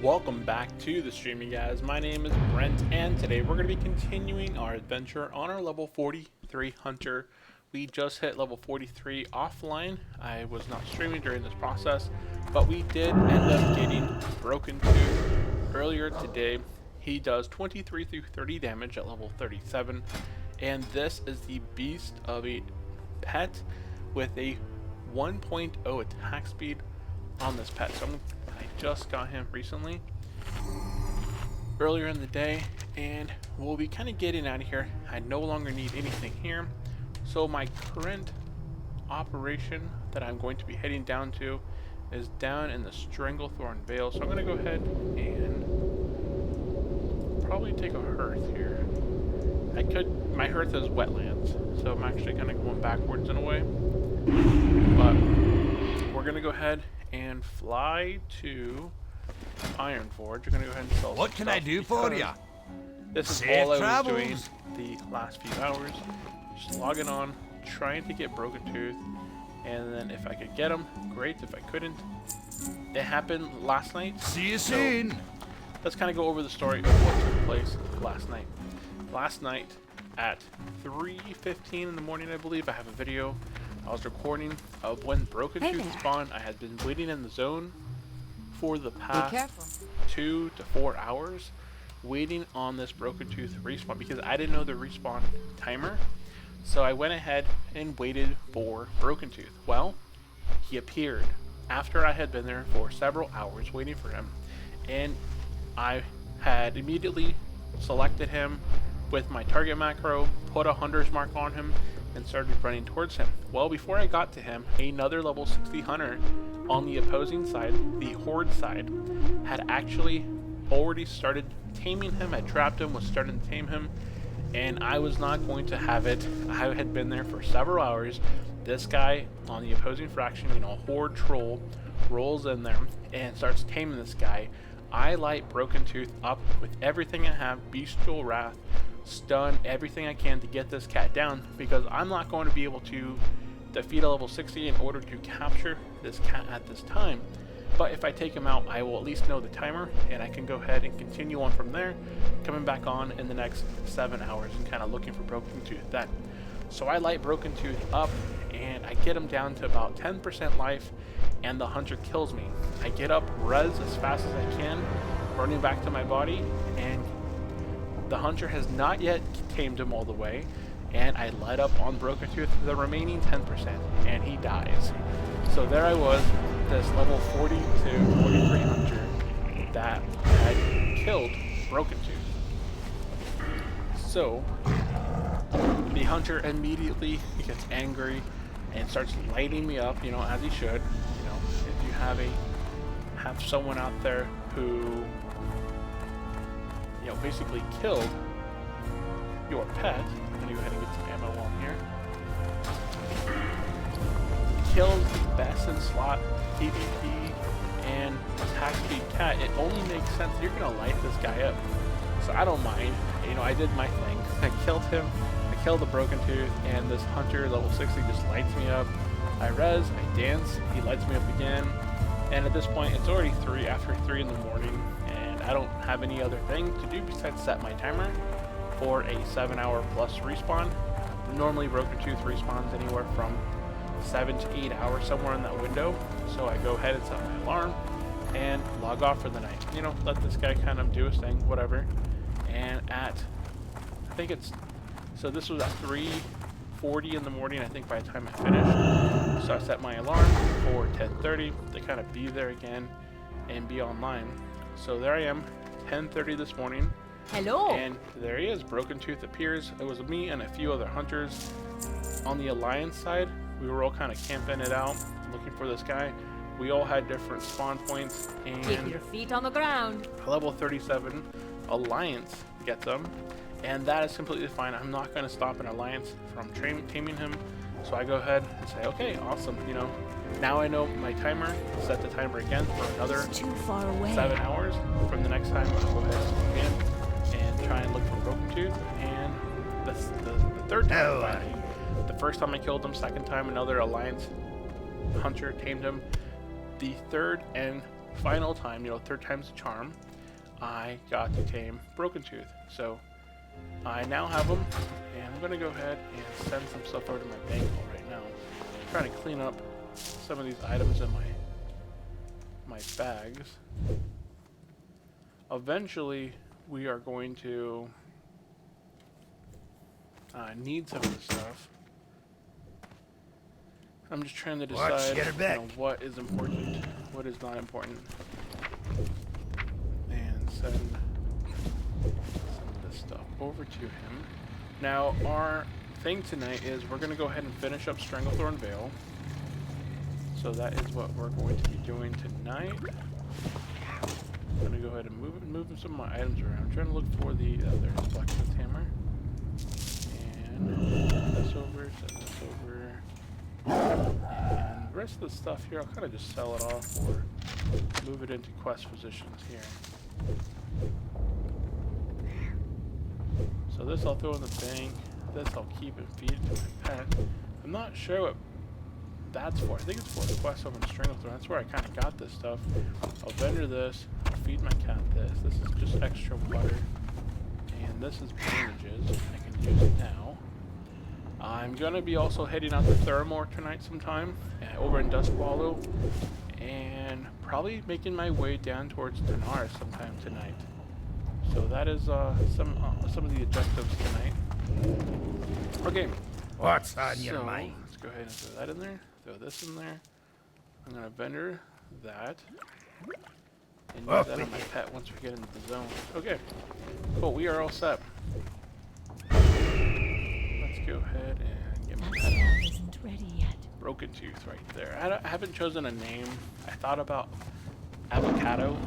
Welcome back to the stream, you guys. My name is Brent, and today we're going to be continuing our adventure on our level 43 hunter. We just hit level 43 offline. I was not streaming during this process, but we did end up getting Broken Tooth earlier today. He does 23 through 30 damage at level 37, and this is the beast of a pet with a 1.0 attack speed on this pet. So I just got him recently, earlier in the day, and we'll be kind of getting out of here. I no longer need anything here, so my current operation that I'm going to be heading down to is down in the Stranglethorn Vale. So I'm going to go ahead and probably take a hearth here. My hearth is wetlands, so I'm actually kind of going backwards in a way, but we're going to go ahead and fly to Iron Forge. You're going to go ahead and sell. What can I do for you? This is all I was doing the last few hours. Just logging on, trying to get Broken Tooth, and then if I could get him, great. If I couldn't, it happened last night. See you soon. Let's kind of go over the story of what took place last night. Last night at 3:15 in the morning, I believe, I have a video I was recording of when Broken Tooth spawned. I had been waiting in the zone for the past 2 to 4 hours, waiting on this Broken Tooth respawn because I didn't know the respawn timer. So I went ahead and waited for Broken Tooth. Well, he appeared after I had been there for several hours waiting for him, and I had immediately selected him with my target macro, put a hunter's mark on him, and started running towards him. Well, before I got to him, another level 60 hunter on the opposing side, the horde side, had actually already started taming him, had trapped him, was starting to tame him, and I was not going to have it. I had been there for several hours. This guy on the opposing faction, horde troll, rolls in there and starts taming this guy. I light Broken Tooth up with everything I have, Bestial Wrath, stun, everything I can to get this cat down, because I'm not going to be able to defeat a level 60 in order to capture this cat at this time. But if I take him out, I will at least know the timer, and I can go ahead and continue on from there, coming back on in the next 7 hours and kind of looking for Broken Tooth then. So I light Broken Tooth up, and I get him down to about 10% life, and the hunter kills me. I get up, res as fast as I can, running back to my body, and the hunter has not yet tamed him all the way, and I light up on Broken Tooth the remaining 10%, and he dies. So there I was, this level 42, 43 hunter that had killed Broken Tooth. So the hunter immediately gets angry and starts lighting me up, as he should. If you have someone out there who basically killed your pet. I'm gonna go ahead and get some ammo on here. Kills the best in slot PvP and attack speed cat. It only makes sense. You're gonna light this guy up, so I don't mind. I did my thing. I killed him. I killed the Broken Tooth, and this hunter level 60 just lights me up. I res, I dance. He lights me up again, and at this point, it's already after 3 in the morning. I don't have any other thing to do besides set my timer for a 7-hour plus respawn. Normally Broken Tooth respawns anywhere from 7 to 8 hours, somewhere in that window. So I go ahead and set my alarm and log off for the night. Let this guy kind of do his thing, whatever. And so this was at 3:40 in the morning, I think, by the time I finished. So I set my alarm for 10:30 to kind of be there again and be online. So there I am, 10:30 this morning. Hello. And there he is. Broken Tooth appears. It was me and a few other hunters on the Alliance side. We were all kind of camping it out, looking for this guy. We all had different spawn points, and keep your feet on the ground. Level 37 Alliance gets him, and that is completely fine. I'm not going to stop an Alliance from taming him. So I go ahead and say, okay, awesome. Now I know my timer. Set the timer again for another 7 hours. From the next time, I'll go ahead and try and look for Broken Tooth. And the third time, finally. The first time I killed him, second time another Alliance hunter tamed him. The third and final time, you know, third time's the charm, I got to tame Broken Tooth. So I now have him, and I'm gonna go ahead and send some stuff over to my bank right now. I'm trying to clean up some of these items in my bags. Eventually, we are going to need some of this stuff. I'm just trying to decide, you know, what is important, what is not important, and send some of this stuff over to him. Now, our thing tonight is we're going to go ahead and finish up Stranglethorn Vale. So that is what we're going to be doing tonight. I'm going to go ahead and move some of my items around. I'm trying to look for the other blacksmith hammer. And send this over, send this over. And the rest of the stuff here, I'll kind of just sell it off or move it into quest positions here. So this I'll throw in the bank. This I'll keep and feed it to my pet. I'm not sure what that's for. I think it's for the quest over in Stranglethorn. That's where I kind of got this stuff. I'll vendor this. I'll feed my cat this. This is just extra water. And this is bandages. I can use it now. I'm going to be also heading out to Theramore tonight sometime. Over in Duskwallow. And probably making my way down towards Tanar sometime tonight. So that is some of the objectives tonight. Okay. What's on your mind? Let's go ahead and throw that in there. Throw this in there. I'm gonna vendor that. And use that on my pet once we get into the zone. Okay. Cool. We are all set. Let's go ahead and get my pet. Isn't ready yet. Broken Tooth right there. I haven't chosen a name. I thought about avocado.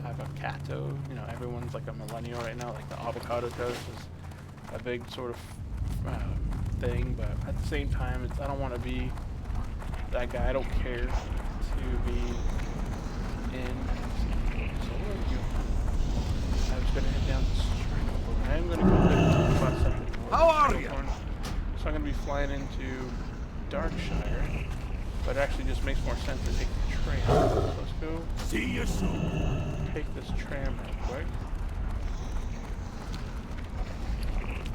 Avocado, you know, everyone's like a millennial right now, like the avocado toast is a big sort of thing, but at the same time, I don't want to be that guy. I don't care to be in. So where are you? I was going to head down to Stranglethorn. I am going to go to the quest up in How are you? So I'm going to be flying into Darkshire, but it actually just makes more sense to take the train. So let's go. See you soon. Take this tram real quick.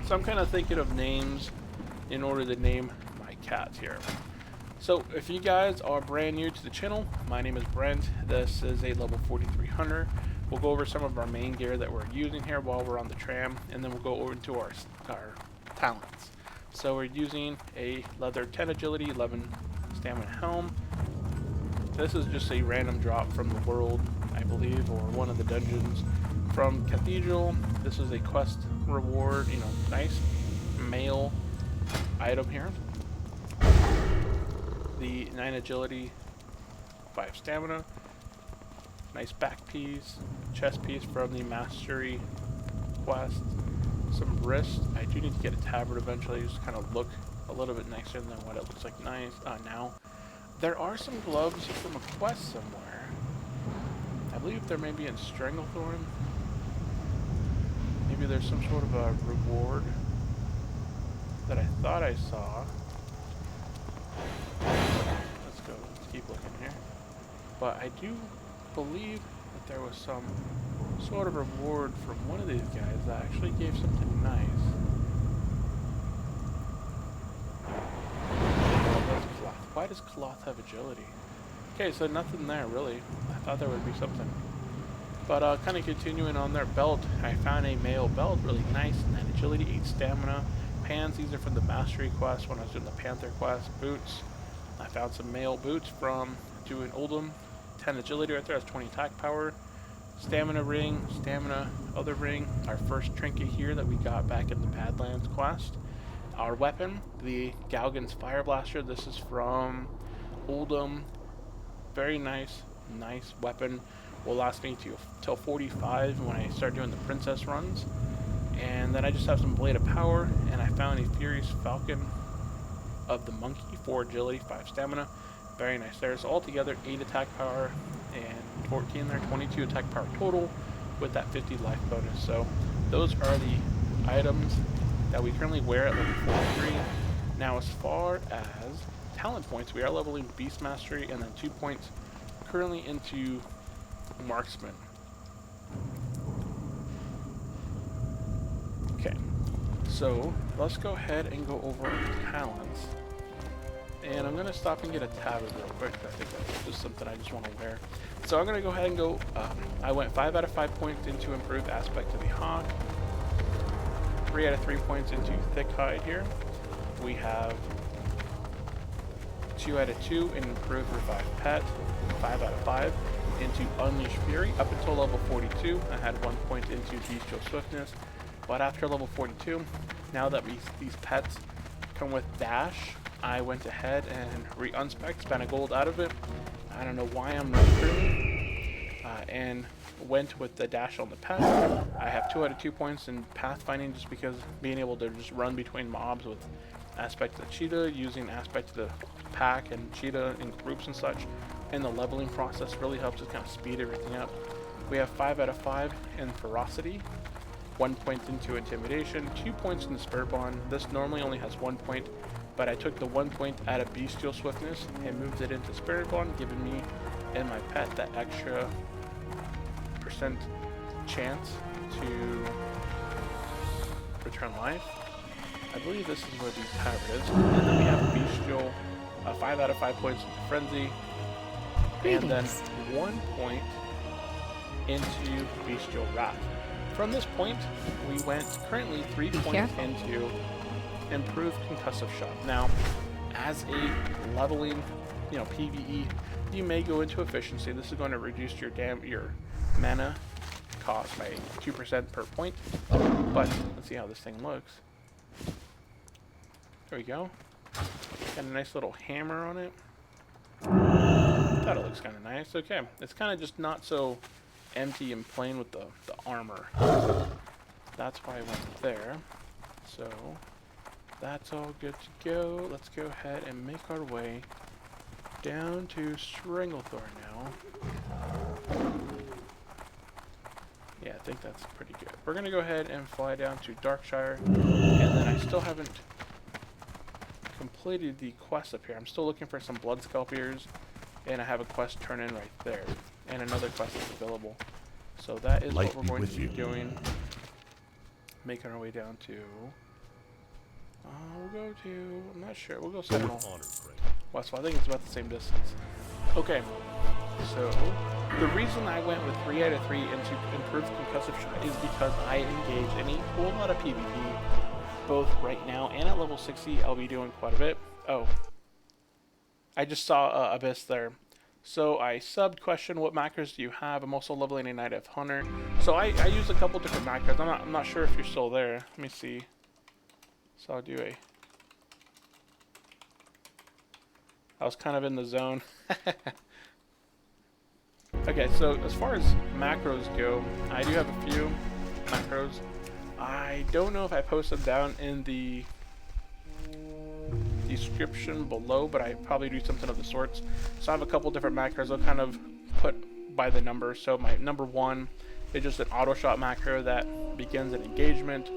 So I'm kind of thinking of names in order to name my cats here. So if you guys are brand new to the channel, my name is Brent. This is a level 43 hunter. We'll go over some of our main gear that we're using here while we're on the tram, and then we'll go over into our talents. So we're using a leather 10 agility, 11 stamina helm. This is just a random drop from the world, I believe, or one of the dungeons from Cathedral. This is a quest reward, you know, nice male item here. The 9 agility, 5 stamina. Nice back piece, chest piece from the mastery quest. Some wrist. I do need to get a tabard eventually, just kind of look a little bit nicer than what it looks like now. There are some gloves from a quest somewhere. I believe there may be in Stranglethorn. Maybe there's some sort of a reward that I thought I saw. Let's go. Let's keep looking here. But I do believe that there was some sort of reward from one of these guys that actually gave something nice. Why does cloth have agility? Okay, so nothing there really. I thought there would be something. But kind of continuing on their belt, I found a male belt, really nice, 9 agility, 8 stamina. Pants, these are from the mastery quest when I was doing the Panther quest. Boots, I found some male boots from doing Oldham, 10 agility right there, that's 20 attack power. Stamina ring, stamina, other ring, our first trinket here that we got back in the Badlands quest. Our weapon, the Galgan's Fire Blaster. This is from Oldham. Very nice weapon. Will last me till 45 when I start doing the princess runs. And then I just have some Blade of Power, and I found a Furious Falcon of the Monkey, 4 agility, 5 stamina. Very nice there. So altogether 8 attack power and 14 there, 22 attack power total with that 50 life bonus. So those are the items that we currently wear at level 43. Now as far as talent points, we are leveling Beast Mastery and then 2 points currently into marksman. Okay, so let's go ahead and go over talents. And I'm going to stop and get a tabard real quick. I think that's just something I just want to wear. So I'm going to go ahead and go, I went 5 out of 5 points into improved aspect of the hawk. 3 out of 3 points into thick hide here. We have 2 out of 2 in improved revive pet. 5 out of 5 into unleash fury. Up until level 42, I had 1 point into bestial swiftness. But after level 42, now that these pets come with dash, I went ahead and re-unspec, spent a gold out of it. I don't know why I'm running through, and went with the dash on the pet. I have 2 out of 2 points in pathfinding just because being able to just run between mobs with aspect of the cheetah, using aspect of the pack and cheetah in groups and such, and the leveling process really helps us kind of speed everything up. We have 5 out of 5 in ferocity. 1 point into intimidation, 2 points in the spirit bond. This normally only has 1 point, but I took the 1 point out of bestial swiftness and moved it into spirit bond, giving me and my pet that extra % chance to return life. I believe this is where the tabard is. And then we have bestial, 5 out of 5 points into frenzy, and then 1 point into bestial wrath. From this point, we went currently 3 points into improved concussive shot. Now, as a leveling, PvE, you may go into efficiency. This is going to reduce your mana cost by 2% per point. But let's see how this thing looks. There we go. Got a nice little hammer on it. Thought it looks kind of nice. Okay, it's kind of just not so empty and plain with the armor. That's why I went there. So that's all good to go. Let's go ahead and make our way down to Stranglethorn now. Yeah, I think that's pretty good. We're gonna go ahead and fly down to Darkshire, and then I still haven't completed the quest up here. I'm still looking for some blood scalpiers, and I have a quest turn in right there, and another quest is available. So that is what we're going to be doing. Making our way down to, we'll go to, I'm not sure, we'll go Sentinel West. I think it's about the same distance. Okay, so the reason I went with 3 out of 3 into improved concussive shot is because I engage in a whole lot of PvP, both right now and at level 60. I'll be doing quite a bit. Oh, I just saw Abyss there. So I subbed question, what macros do you have? I'm also leveling a Knight of Hunter. So I use a couple different macros. I'm not sure if you're still there. Let me see. So I'll do a... I was kind of in the zone. Okay, so as far as macros go, I do have a few macros. I don't know if I posted down in the description below, but I probably do something of the sorts. So I have a couple different macros I'll kind of put by the number. So my number 1 is just an auto shot macro that begins an engagement.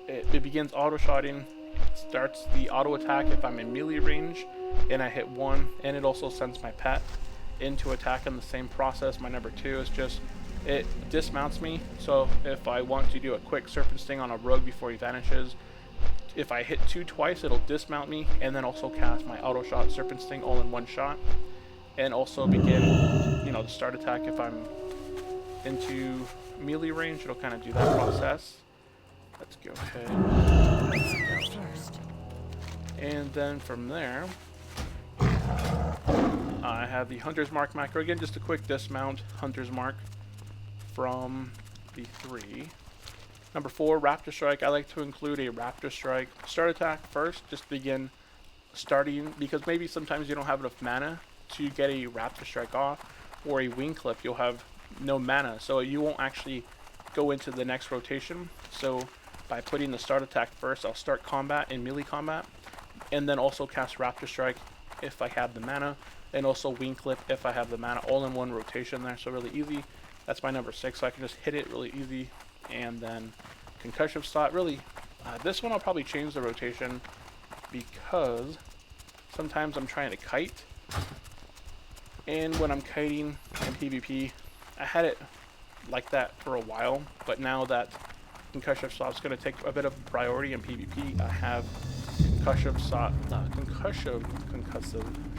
It begins auto shotting, starts the auto attack if I'm in melee range and I hit 1, and it also sends my pet into attack in the same process. My number 2 is just, it dismounts me, so if I want to do a quick serpent sting on a rogue before he vanishes, if I hit 2 twice, it'll dismount me, and then also cast my auto shot serpent sting all in one shot, and also begin, the start attack if I'm into melee range. It'll kind of do that process. Let's go ahead. And then from there, I have the Hunter's Mark macro. Again, just a quick dismount Hunter's Mark from the 3. Number 4, Raptor Strike. I like to include a Raptor Strike start attack first, just begin starting, because maybe sometimes you don't have enough mana to get a Raptor Strike off, or a Wing Clip, you'll have no mana, so you won't actually go into the next rotation. So by putting the start attack first, I'll start combat in melee combat, and then also cast Raptor Strike if I have the mana, and also Wing Clip if I have the mana, all in one rotation there, so really easy. That's my number 6, so I can just hit it really easy. And then Concussive Shot, really, this one I'll probably change the rotation, because sometimes I'm trying to kite, And when I'm kiting in PvP, I had it like that for a while, but now that concussive shot's going to take a bit of priority in PvP, I have concussive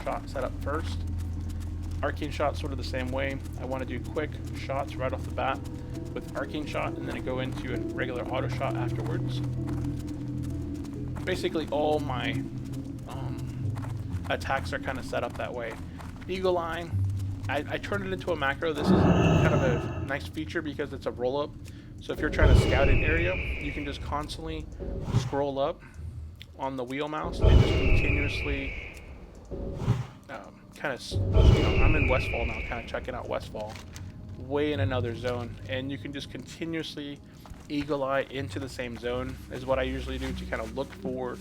shot set up first. Arcane shot sort of the same way. I want to do quick shots right off the bat with arcane shot, and then I go into a regular auto shot afterwards. Basically all my attacks are kind of set up that way. Eagle Eye, I turned it into a macro. This is kind of a nice feature because it's a roll up. So if you're trying to scout an area, you can just constantly scroll up on the wheel mouse and just continuously kind of, you know, I'm in Westfall now, kind of checking out Westfall, way in another zone, and you can just continuously eagle eye into the same zone is what I usually do to kind of look for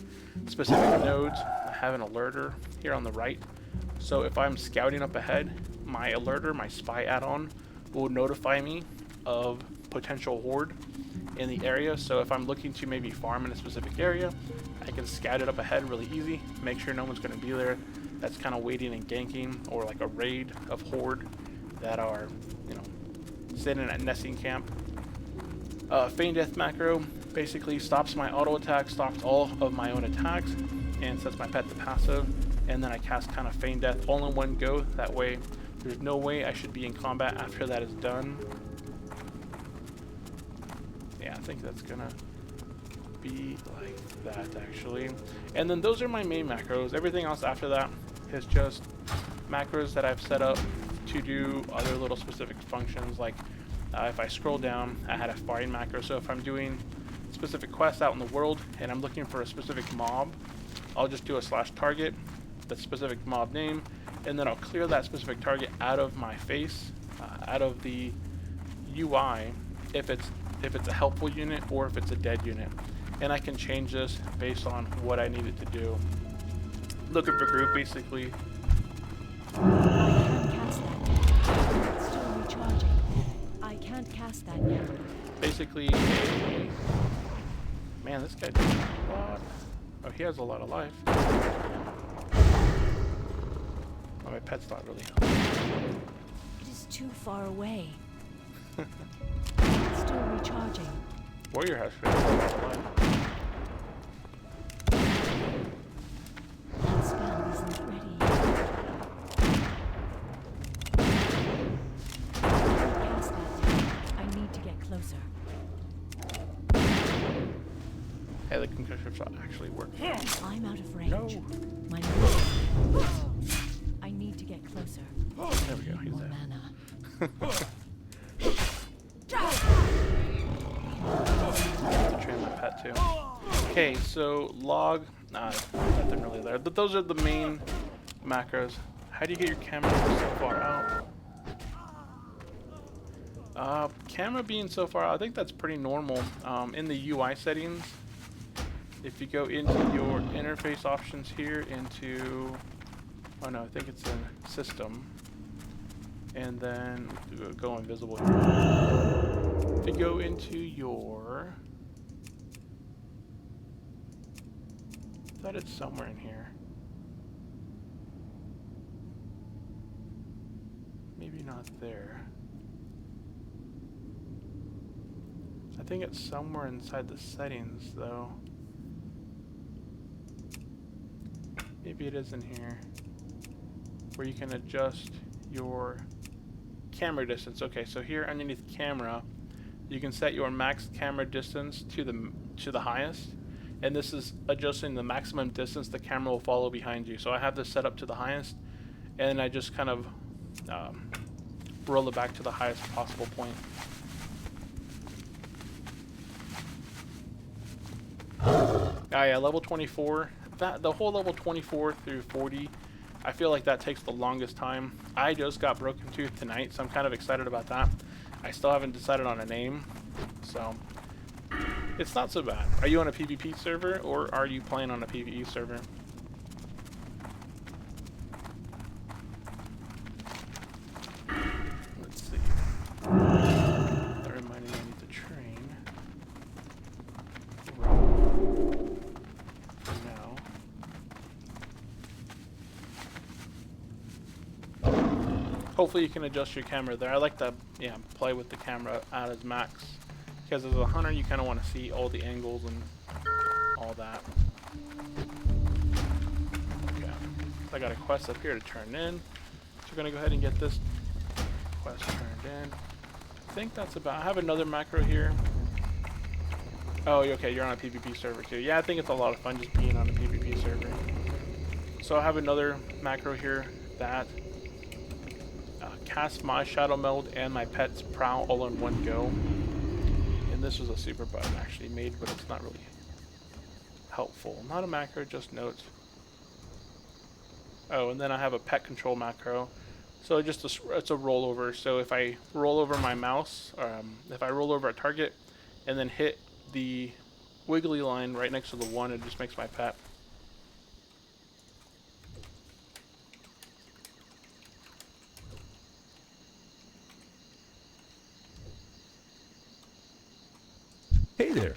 specific nodes. I have an alerter here on the right, so if I'm scouting up ahead, my alerter, my spy add-on, will notify me of potential horde in the area. So if I'm looking to maybe farm in a specific area, I can scout it up ahead really easy, make sure no one's going to be there that's kind of waiting and ganking, or like a raid of horde that are, you know, sitting at nesting camp. Feign Death macro basically stops my auto attack, stops all of my own attacks, and sets my pet to passive, and then I cast kind of Feign Death all in one go. That way there's no way I should be in combat after that is done. Yeah, I think that's gonna be like that actually. And then those are my main macros. Everything else after that is just macros that I've set up to do other little specific functions. Like if I scroll down, I had a find macro. So if I'm doing specific quests out in the world and I'm looking for a specific mob, I'll just do a /target, the specific mob name, and then I'll clear that specific target out of my face, out of the UI, if it's a helpful unit or if it's a dead unit. And I can change this based on what I need it to do. Looking for group, basically. I can't cast that yet. Basically, man, this guy does a lot. Oh, he has a lot of life. Oh, my pet's not really helping. It is too far away. It's still recharging. Warrior has a lot of life. That spell isn't ready. I can't cast that yet. I need to get closer. Hey, the concussion shot actually works. I'm out of range. No. My I need to get closer. There we go. He's More there. mana. To train my pet too. Okay, so log, nothing really there. But those are the main macros. How do you get your camera so far out? Camera being so far out, I think that's pretty normal. In the UI settings, if you go into your interface options here into, oh no, I think it's in system, and then go invisible here. If you go into your, I thought it's somewhere in here. Maybe not there. I think it's somewhere inside the settings though. Maybe it is in here, where you can adjust your camera distance. Okay, so here underneath camera, you can set your max camera distance to the highest, and this is adjusting the maximum distance the camera will follow behind you. So I have this set up to the highest, and I just kind of roll it back to the highest possible point. Oh yeah, level 24. The whole level 24 through 40, I feel like that takes the longest time. I just got Broken Tooth tonight, so I'm kind of excited about that. I still haven't decided on a name, so it's not so bad. Are you on a PvP server, or are you playing on a PvE server? Let's see. That reminded me I need to train. For now. hopefully you can adjust your camera there. I like to play with the camera at its max, because as a hunter you kind of want to see all the angles and all that. Okay, so I got a quest up here to turn in, so we're gonna go ahead and get this quest turned in. I think that's about. I have another macro here. Oh, okay, you're on a PvP server too. Yeah, I think it's a lot of fun just being on a PvP server. So I have another macro here that casts my shadow meld and my pet's prowl all in one go. And this was a super button actually made, but it's not really helpful. Not a macro, just notes. Oh, and then I have a pet control macro. So it's a rollover. So if I roll over my mouse, if I roll over a target and then hit the wiggly line right next to the 1, it just makes my pet. Hey there.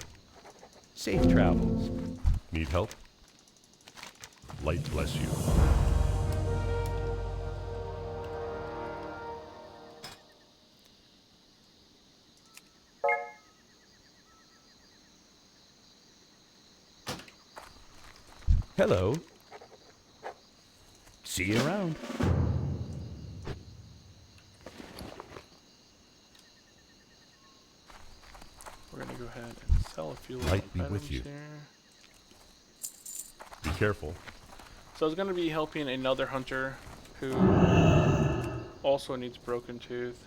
Safe travels. Need help? Light bless you. Hello. See you around. We're gonna go ahead and sell a few little Light be items with you. here. Be careful. So I was gonna be helping another hunter who also needs broken tooth.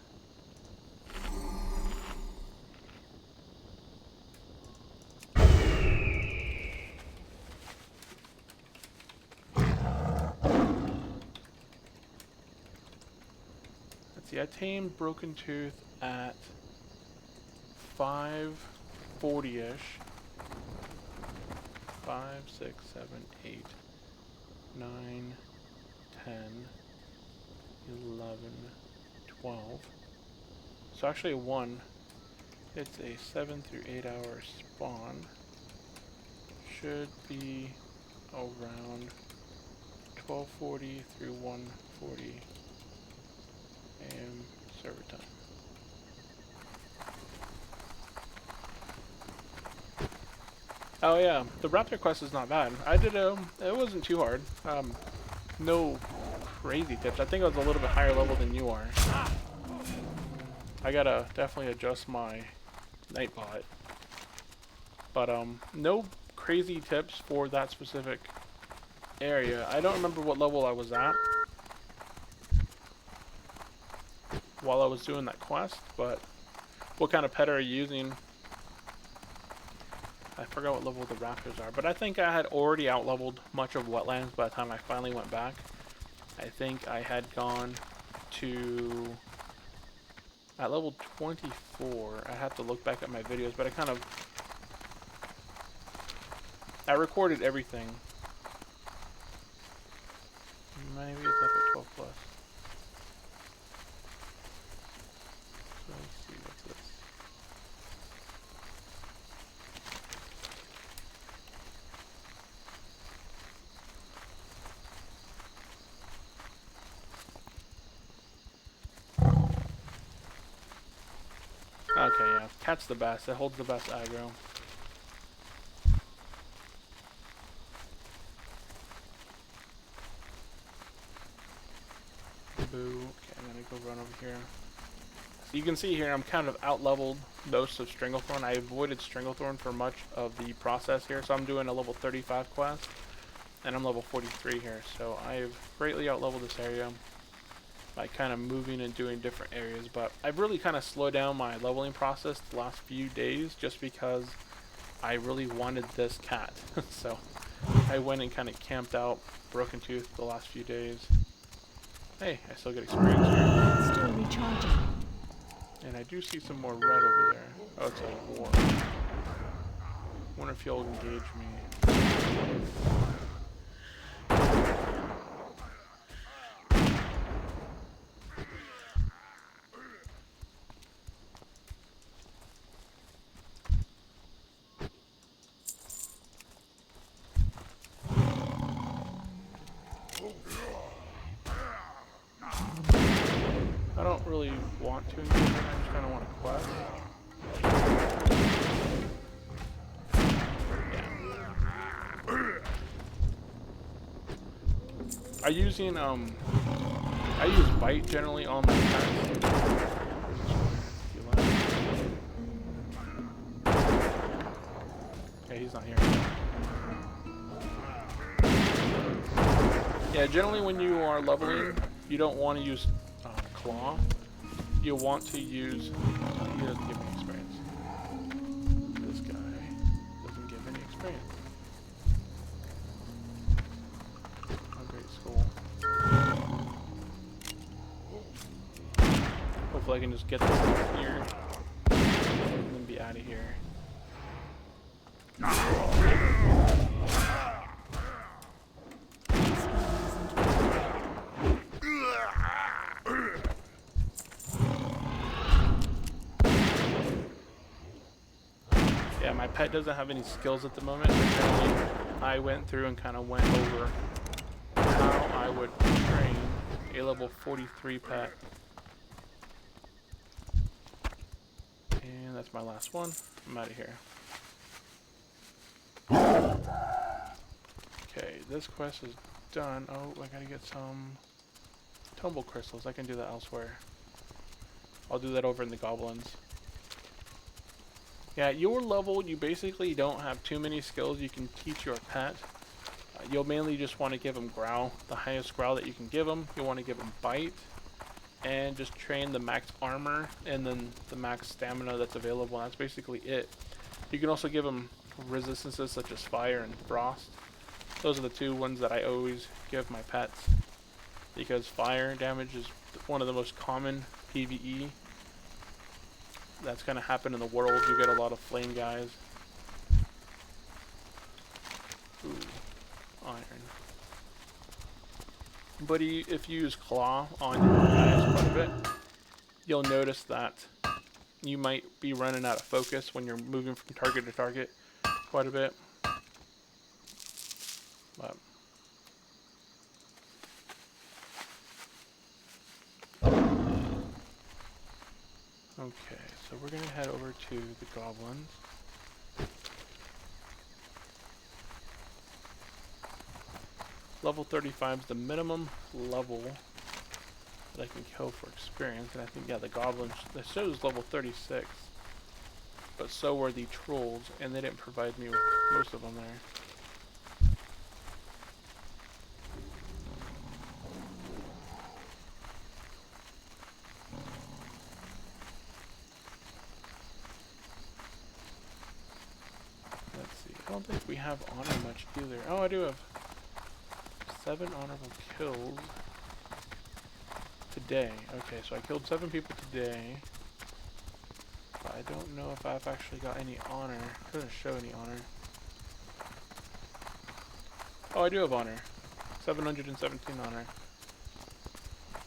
Let's see, I tamed broken tooth at 540-ish. 5, 6, 7, 8, 9, 10, 11, 12. So actually 1. It's a 7 through 8 hour spawn. Should be around 12:40 through 1:40 a.m. server time. Oh yeah, the raptor quest is not bad. I did it wasn't too hard. No crazy tips. I think I was a little bit higher level than you are. I gotta definitely adjust my nightbot. But no crazy tips for that specific area. I don't remember what level I was at while I was doing that quest, but what kind of pet are you using? I forgot what level the raptors are, but I think I had already outleveled much of wetlands by the time I finally went back. I think I had gone to at level 24. I have to look back at my videos, but I recorded everything. Maybe it's up at 12 plus. So let's see, what's this? Okay, yeah, cat's the best. It holds the best aggro. Boo. Okay, I'm gonna go run over here. So you can see here I'm kind of out-leveled most of Stranglethorn. I avoided Stranglethorn for much of the process here, so I'm doing a level 35 quest, and I'm level 43 here. So I've greatly out-leveled this area by kind of moving and doing different areas, but I've really kind of slowed down my leveling process the last few days just because I really wanted this cat. So I went and kind of camped out Broken Tooth the last few days. Hey, I still get experience here. Still recharging. And I do see some more red over there. Oh, it's a war. Wonder if you'll engage me. want to engage right now. I just kind of want to quest. I use bite generally on my pets. Okay, he's not here. Yeah, generally when you are leveling, you don't want to use claw. You want to use. He doesn't give me experience. This guy doesn't give any experience. Oh, great school. Hopefully I can just get this out here and then be out of here. Yeah, my pet doesn't have any skills at the moment. Apparently, I went through and kind of went over how I would train a level 43 pet. And that's my last one. I'm out of here. Okay, this quest is done. Oh, I gotta get some tumble crystals. I can do that elsewhere. I'll do that over in the goblins. Yeah, your level, you basically don't have too many skills you can teach your pet. You'll mainly just want to give them growl, the highest growl that you can give them. You'll want to give them bite, and just train the max armor and then the max stamina that's available. That's basically it. You can also give them resistances such as fire and frost. Those are the two ones that I always give my pets, because fire damage is one of the most common PvE that's going to happen in the world. You get a lot of flame guys. Ooh, iron. But if you use claw on your guys quite a bit, you'll notice that you might be running out of focus when you're moving from target to target quite a bit. But okay, so we're gonna head over to the goblins. Level 35 is the minimum level that I can kill for experience, and I think, yeah, the goblins, that shows level 36, but so were the trolls, and they didn't provide me with most of them there. Let's see, I don't think we have honor much either. Oh, I do have 7 honorable kills today. Okay, so I killed 7 people today, but I don't know if I've actually got any honor. It doesn't show any honor. Oh, I do have honor. 717 honor.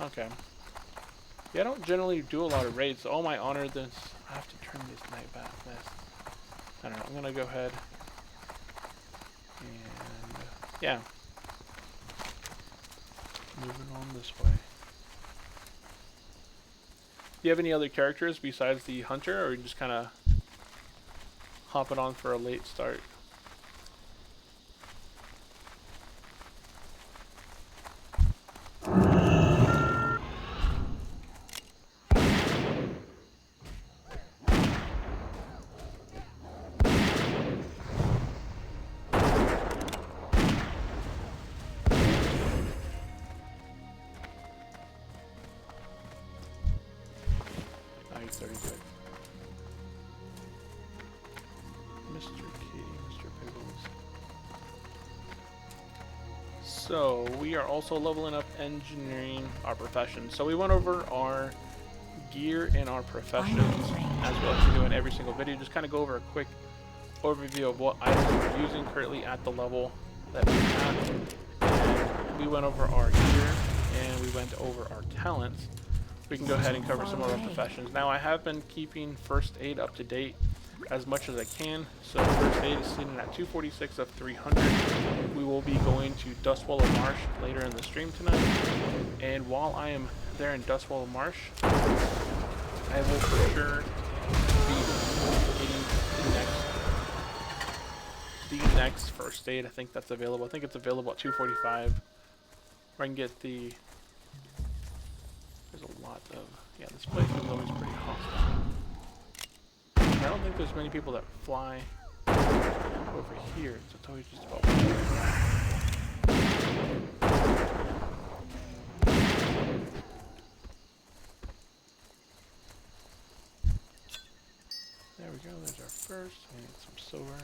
Okay. Yeah, I don't generally do a lot of raids. All my honor, this I have to turn this night back. I don't know. I'm gonna go ahead and yeah. Moving on this way. Do you have any other characters besides the hunter, or are you just kind of hopping on for a late start? So we are also leveling up engineering our profession. So we went over our gear and our professions as we like to do in every single video. Just kind of go over a quick overview of what items we're using currently at the level that we're at. And we went over our gear and we went over our talents. We can go ahead and cover some of our professions. Now I have been keeping first aid up to date as much as I can. So first aid is sitting at 246 of 300. We will be going to Dustwallow Marsh later in the stream tonight. And while I am there in Dustwallow Marsh, I will for sure be getting the next first aid. I think that's available. I think it's available at 245. Where I can get the. There's a lot of. Yeah, this place is always pretty hostile. I don't think there's many people that fly over here, so it's always just about one way. There we go, there's our first. We need some silver.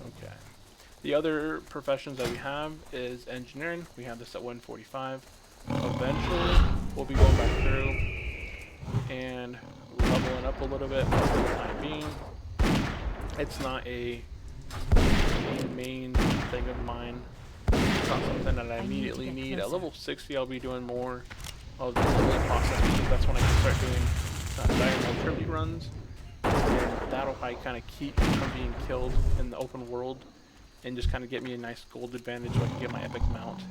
Okay. The other professions that we have is engineering. We have this at 145. Eventually, we'll be going back through and leveling up a little bit, but for the time being, it's not a main thing of mine. It's not something that I immediately need. At level 60, I'll be doing more of the leveling process because that's when I can start doing diagonal tribute runs, and that'll probably kind of keep me from being killed in the open world and just kind of get me a nice gold advantage so I can get my epic mount.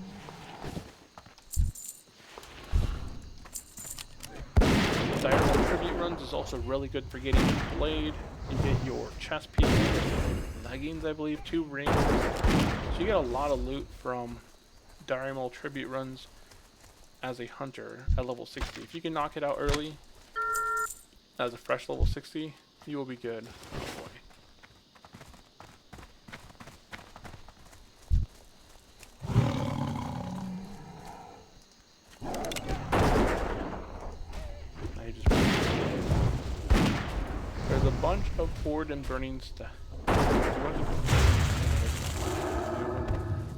Diurnal tribute runs is also really good for getting your blade. You get your chest pieces, leggings, I believe, 2 rings. So you get a lot of loot from diurnal tribute runs as a hunter at level 60. If you can knock it out early as a fresh level 60, you will be good. Oh boy. There's a bunch of horde and burning stuff.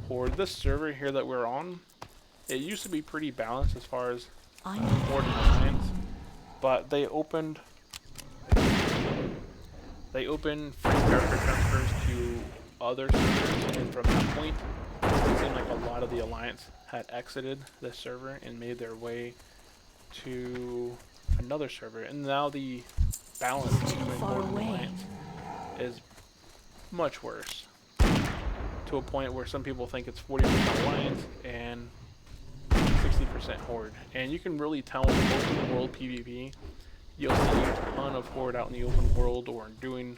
Horde. This server here that we're on, it used to be pretty balanced as far as horde and alliance, but they opened free character transfers to other servers, and from that point, it seemed like a lot of the alliance had exited the server and made their way to another server, and now the balance between horde and alliance is much worse, to a point where some people think it's 40% alliance and 60% horde. And you can really tell in open world PvP, you'll see a ton of horde out in the open world or doing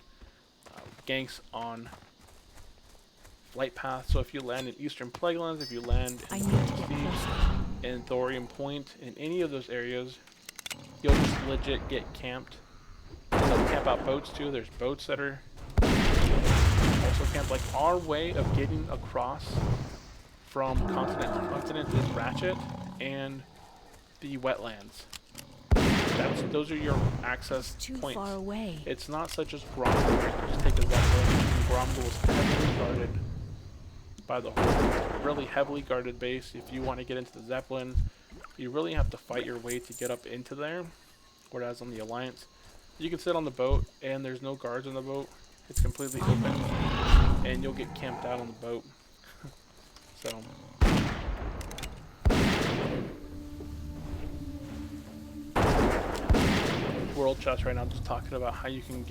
ganks on flight paths. So if you land in Eastern Plaguelands, if you land in in Thorium Point, in any of those areas, you'll just legit get camped. And they'll camp out boats too. There's boats that are also camped. Like, our way of getting across from continent to continent is Ratchet and the wetlands. Those are your access points. Far away. It's not such as Gromble where you can just take a zeppelin. Gromble is heavily guarded by the horde. It's a really heavily guarded base. If you want to get into the zeppelin, you really have to fight your way to get up into there. Whereas on the Alliance, you can sit on the boat and there's no guards on the boat. It's completely open and you'll get camped out on the boat. So world chest right now, just talking about how you can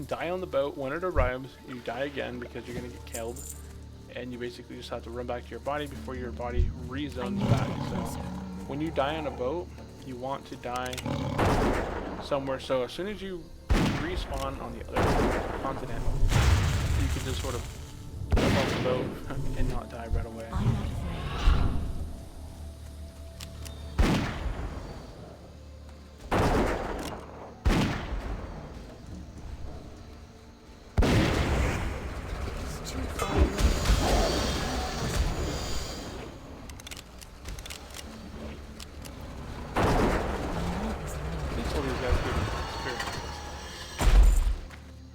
die on the boat. When it arrives, you die again because you're gonna get killed, and you basically just have to run back to your body before your body rezones back. So when you die on a boat, you want to die somewhere, so as soon as you respawn on the other continent, you can just sort of jump off the boat and not die right away. I'm not afraid. It's too far away.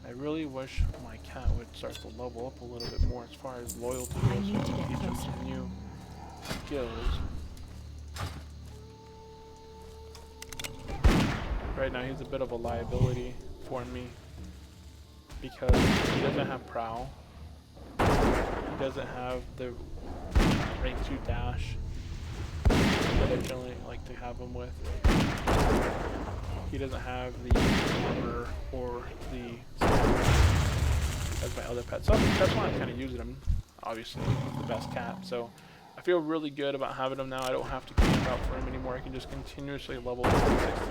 I really wish my cat would start to level up a little bit more as far as loyalty goes. I need to get teach him some new skills. Right now he's a bit of a liability for me because he doesn't have prowl. He doesn't have the rank 2 dash. that I generally like to have him with. He doesn't have the armor or the as my other pet, so that's why I'm kind of using him. Obviously, he's the best cat, so I feel really good about having him now. I don't have to camp out for him anymore. I can just continuously level up to 60.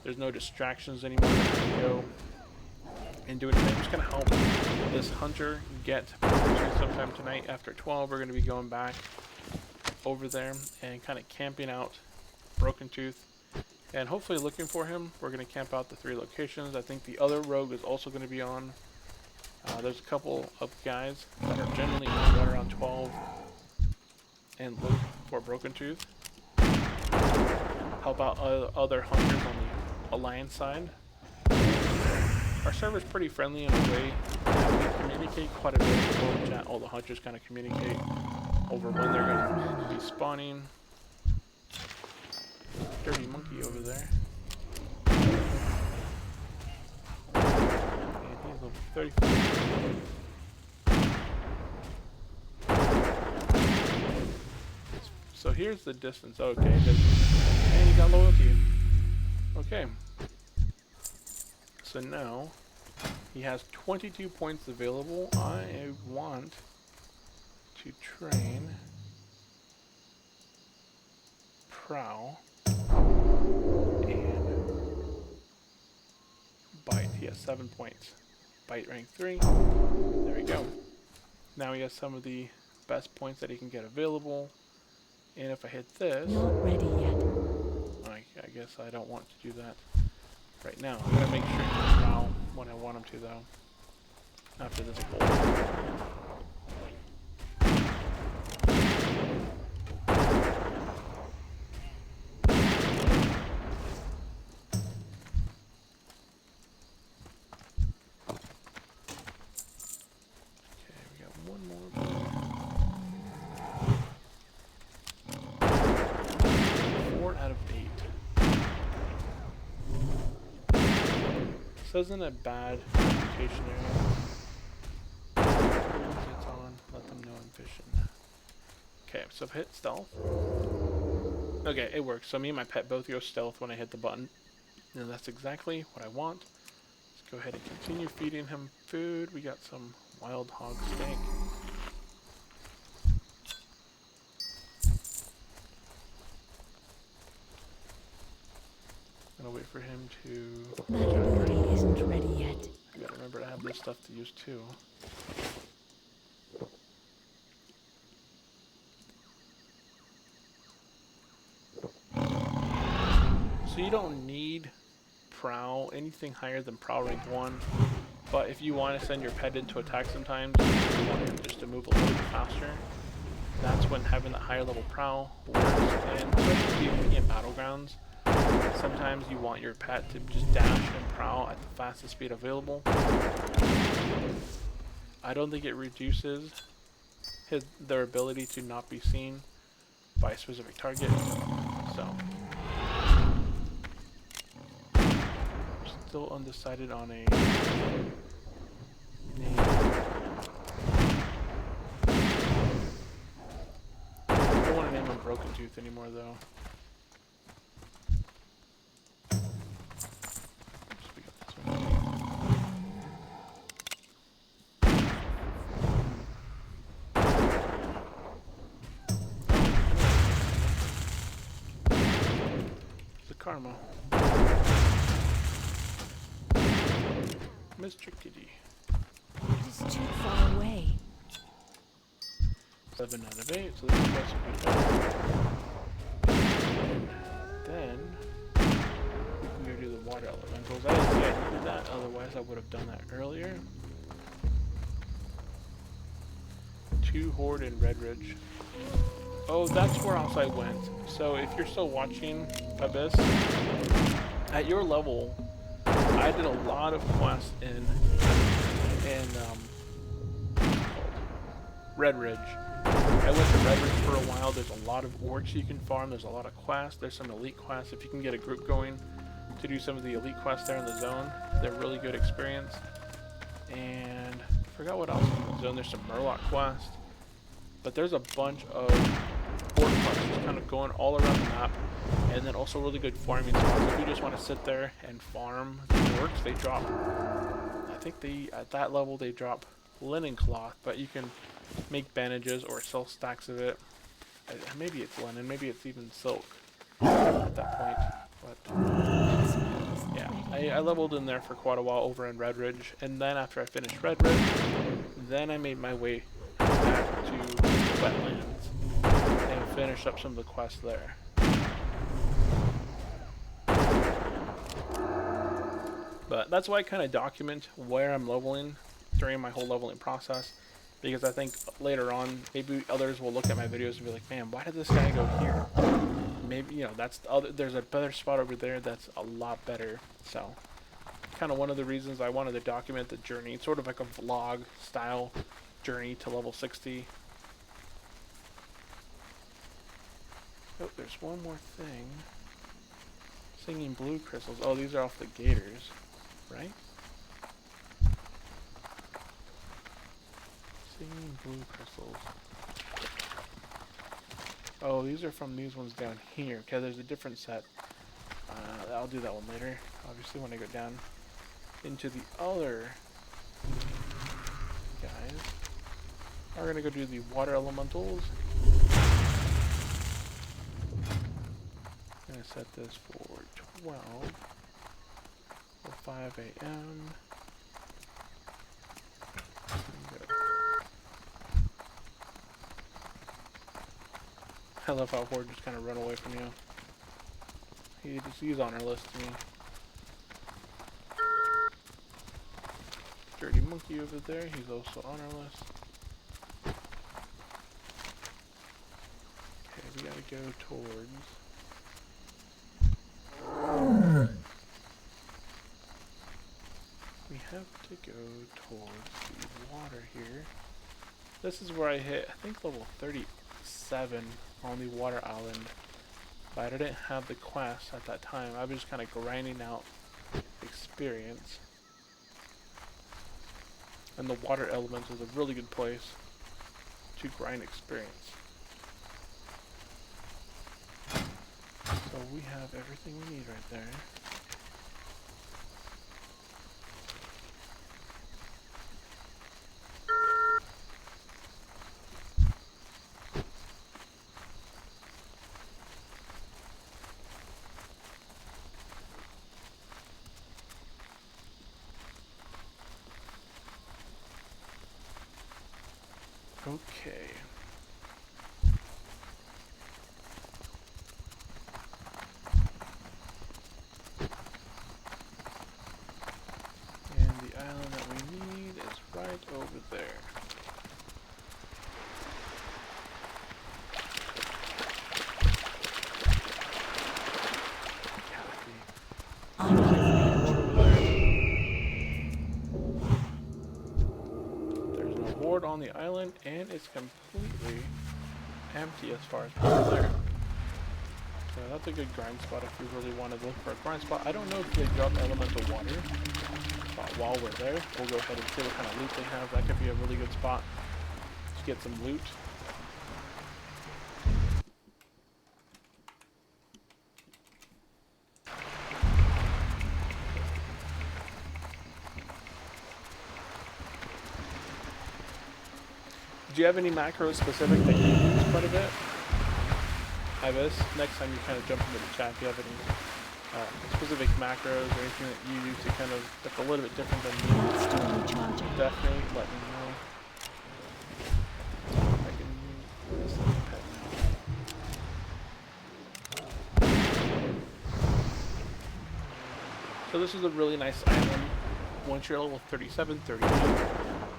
There's no distractions anymore that I have to go and do anything. I'm just going to help this hunter get sometime tonight after 12. We're going to be going back over there and kind of camping out Broken Tooth and hopefully looking for him. We're going to camp out the 3 locations. I think the other rogue is also going to be on. There's a couple of guys that are generally on right around 12 and look for Broken Tooth. Help out other hunters on the Alliance side. Our server's pretty friendly in a way that we communicate quite a bit before we chat. All the hunters kind of communicate over when they're going to be spawning. Dirty monkey over there. And he's level 34. So here's the distance. Okay, and he got loyalty. Okay. So now he has 22 points available. I want to train Prowl and Bite. He has 7 points. Bite rank 3. There we go. Now he has some of the best points that he can get available. And if I hit this, Not ready yet. I guess I don't want to do that right now. I'm gonna make sure he's Prowl when I want him to, though. After this goal. This isn't a bad reputation area. Once it's on, let them know I'm fishing. Okay, so I've hit stealth. Okay, it works. So me and my pet both go stealth when I hit the button. And that's exactly what I want. Let's go ahead and continue feeding him food. We got some wild hog steak. Gonna wait for him to... That ability isn't ready yet. I gotta remember to have this stuff to use too. So you don't need Prowl, anything higher than Prowl rank 1. But if you want to send your pet in to attack sometimes, you want him just to move a little bit faster, that's when having that higher level Prowl works. And especially PvP in Battlegrounds, sometimes you want your pet to just dash and prowl at the fastest speed available. I don't think it reduces their ability to not be seen by a specific target. So, still undecided on a name. I don't want to name him Broken Tooth anymore, though. Karma. Mr. Kitty. It is too far away. 7 out of 8, so this is supposed to be done. Then we can go do the water elementals. I didn't see I needed that, otherwise I would have done that earlier. 2 Horde and Red Ridge. Oh, that's where else I went. So if you're still watching Abyss, at your level, I did a lot of quests in Red Ridge. I went to Red Ridge for a while. There's a lot of orcs you can farm. There's a lot of quests. There's some elite quests. If you can get a group going to do some of the elite quests there in the zone, they're really good experience. And I forgot what else in the zone. There's some Murloc quests. But there's a bunch of port parts, just kind of going all around the map, and then also really good farming spots. If you just want to sit there and farm the orcs, they drop. I think at that level they drop linen cloth, but you can make bandages or sell stacks of it. Maybe it's linen, maybe it's even silk at that point. But yeah, I leveled in there for quite a while over in Red Ridge, and then after I finished Red Ridge, then I made my way back to Wetlands and finished up some of the quests there. But that's why I kind of document where I'm leveling during my whole leveling process, because I think later on maybe others will look at my videos and be like, man, why did this guy go here? Maybe, you know, that's the other, there's a better spot over there that's a lot better. So kind of one of the reasons I wanted to document the journey. It's sort of like a vlog style journey to level 60. Oh, there's one more thing. Singing blue crystals. Oh, these are off the gators, right? Singing blue crystals. Oh, these are from these ones down here. Okay, there's a different set. I'll do that one later. Obviously, when I go down into the other guys. We're gonna go do the water elementals. I'm gonna set this for 12 or 5 a.m. I love how Horde just kind of run away from you. He's on our list to me. Dirty monkey over there, he's also on our list. Okay, we gotta go towards... We have to go towards the water here. This is where I hit, I think, level 37 on the water island. But I didn't have the quest at that time. I was just kind of grinding out experience. And the water elements is a really good place to grind experience. So we have everything we need right there. Okay. And the island that we need is right over there. There's no horde on the island, and it's completely empty as far as people there. So that's a good grind spot if you really want to look for a grind spot. I don't know if they drop elemental water, but while we're there, we'll go ahead and see what kind of loot they have. That could be a really good spot to get some loot. Do you have any macros specific that you use quite a bit? Ibis, next time you kind of jump into the chat, do you have any specific macros or anything that you use to kind of, that's a little bit different than me? Definitely let me know. I can use this as a pet now. So this is a really nice island. Once you're level 37, 38,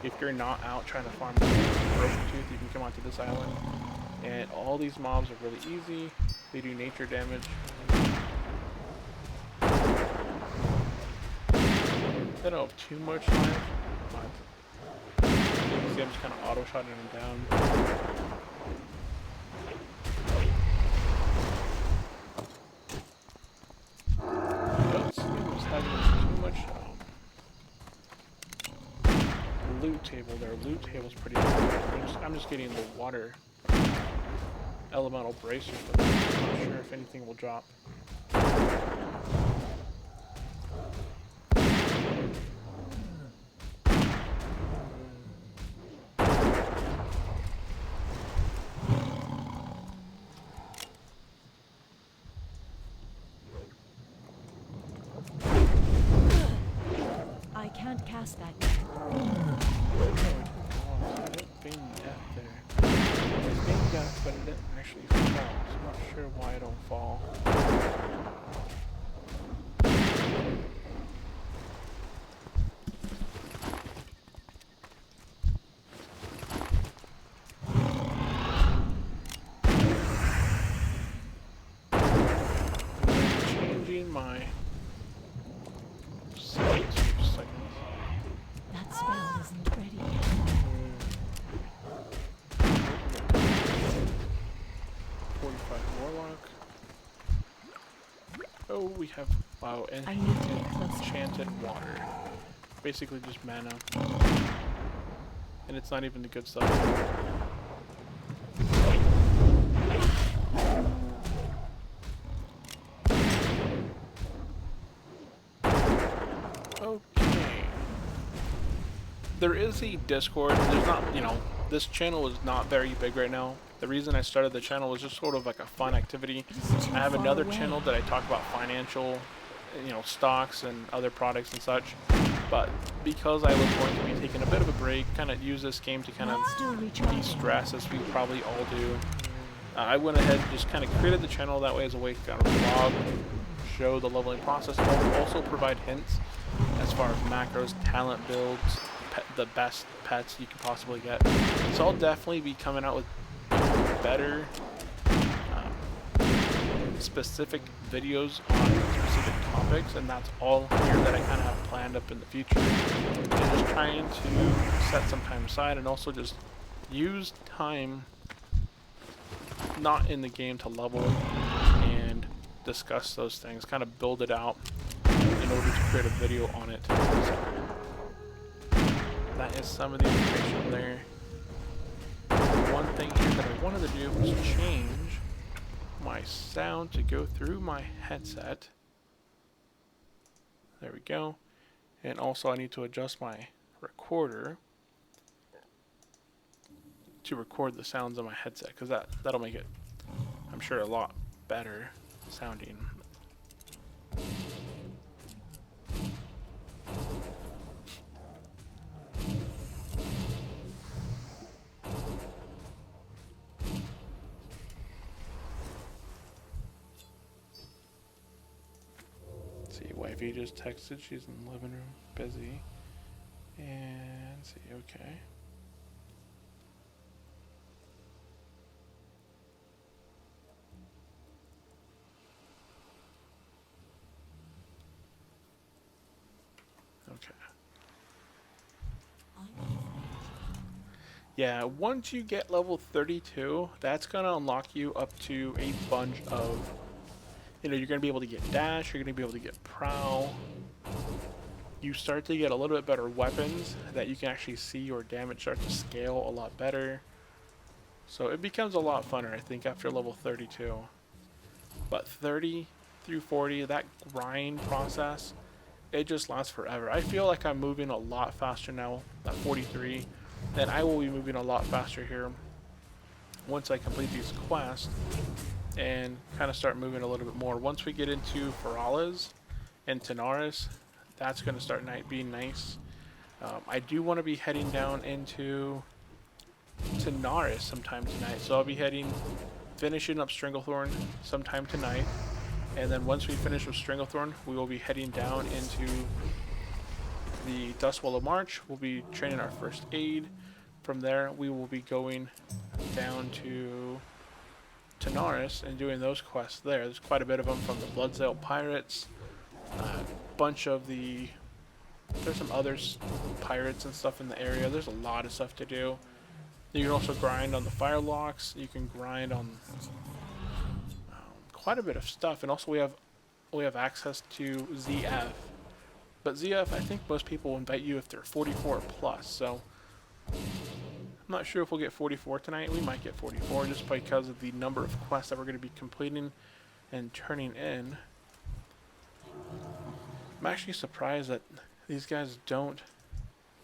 if you're not out trying to farm Broken Tooth, you can come onto this island. And all these mobs are really easy. They do nature damage. They don't have too much life, but you can see I'm just kind of auto-shotting them down. I don't see them just having too much loot table. Their loot table's pretty good. I'm just getting the water elemental bracers, but I'm not sure if anything will drop. I can't cast that. Being death there. It's being death, but it didn't actually fall, so I'm not sure why it don't fall. I'm changing my settings for a second. That spell isn't ready yet. Warlock. Oh, we have wow, and I need to get closer. enchanted water. Basically just mana. And it's not even the good stuff. Okay. There is a Discord. There's not, you know, this channel is not very big right now. The reason I started the channel was just sort of like a fun activity. I have another channel that I talk about financial, you know, stocks and other products and such. But because I was going to be taking a bit of a break, kind of use this game to kind of de-stress, as we probably all do, I went ahead and just kind of created the channel that way as a way to kind of vlog, show the leveling process, and also provide hints as far as macros, talent builds, the best pets you could possibly get. So I'll definitely be coming out with better specific videos on specific topics, and that's all here that I kind of have planned up in the future. And just trying to set some time aside and also just use time not in the game to level and discuss those things, kind of build it out in order to create a video on it. So that is some of the information there. One thing here that I wanted to do was change my sound to go through my headset. There we go. And also I need to adjust my recorder to record the sounds on my headset, because that'll make it, I'm sure, a lot better sounding. Wifey just texted, she's in the living room, busy. And see, okay. Okay. Yeah, once you get level 32, that's gonna unlock you up to a bunch of, you know, you're going to be able to get dash, you're going to be able to get prowl. You start to get a little bit better weapons that you can actually see your damage start to scale a lot better. So it becomes a lot funner, I think, after level 32. But 30 through 40, that grind process, it just lasts forever. I feel like I'm moving a lot faster now at 43, and I will be moving a lot faster here once I complete these quests and kind of start moving a little bit more. Once we get into Ferales and Tanaris, that's going to start being nice. I do want to be heading down into Tanaris sometime tonight, so I'll be finishing up Stranglethorn sometime tonight, and then once we finish with Stranglethorn, we will be heading down into the Dustwall of March. We'll be training our first aid. From there, we will be going down to Tanaris and doing those quests there. There's quite a bit of them from the Bloodsail Pirates, bunch of there's some other pirates and stuff in the area. There's a lot of stuff to do. You can also grind on the Firelocks. You can grind on quite a bit of stuff, and also we have access to ZF. But ZF, I think most people will invite you if they're 44 plus. So I'm not sure if we'll get 44 tonight. We might get 44 just because of the number of quests that we're going to be completing and turning in. I'm actually surprised that these guys don't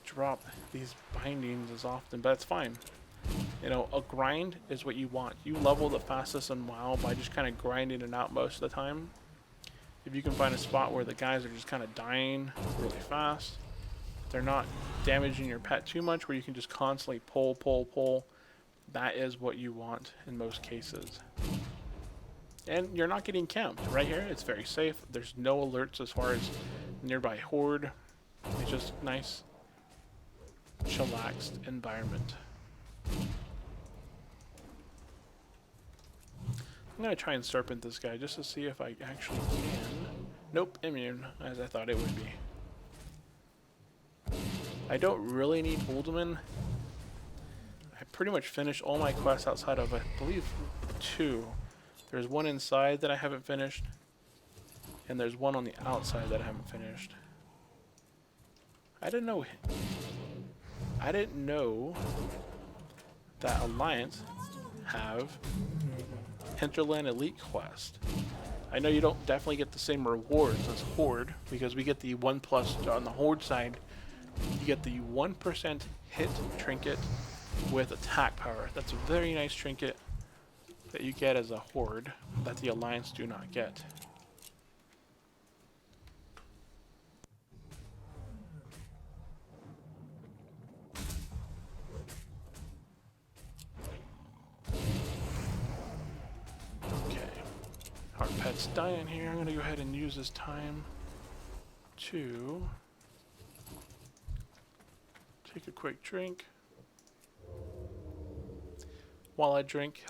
drop these bindings as often, but it's fine. You know, a grind is what you want. You level the fastest in WoW by just kind of grinding it out most of the time. If you can find a spot where the guys are just kind of dying really fast, they're not damaging your pet too much, where you can just constantly pull, that is what you want in most cases. And you're not getting camped. Right here, it's very safe. There's no alerts as far as nearby horde. It's just nice, chillaxed environment. I'm going to try and serpent this guy just to see if I actually can. Nope, immune, as I thought it would be. I don't really need Uldaman. I pretty much finished all my quests outside of, I believe, 2. There's one inside that I haven't finished, and there's one on the outside that I haven't finished. I didn't know that Alliance have Hinterland Elite quest. I know you don't definitely get the same rewards as Horde, because we get the 1+ on the Horde side. You get the 1% hit trinket with attack power. That's a very nice trinket that you get as a Horde that the Alliance do not get. Our pet's dying here. I'm going to go ahead and use this time to take a quick drink. While I drink,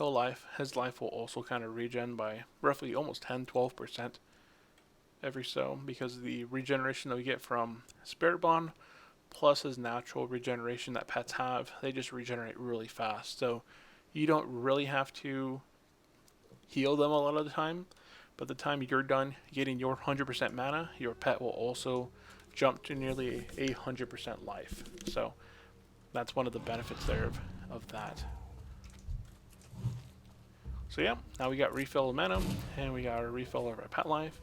his life will also kind of regen by roughly almost 10-12% every so, because of the regeneration that we get from Spirit Bond plus his natural regeneration that pets have. They just regenerate really fast, so you don't really have to heal them a lot of the time. But the time you're done getting your 100% mana, your pet will also jump to nearly 100% life. So that's one of the benefits there of that. So yeah, now we got refill of mana, and we got a refill of our pet life.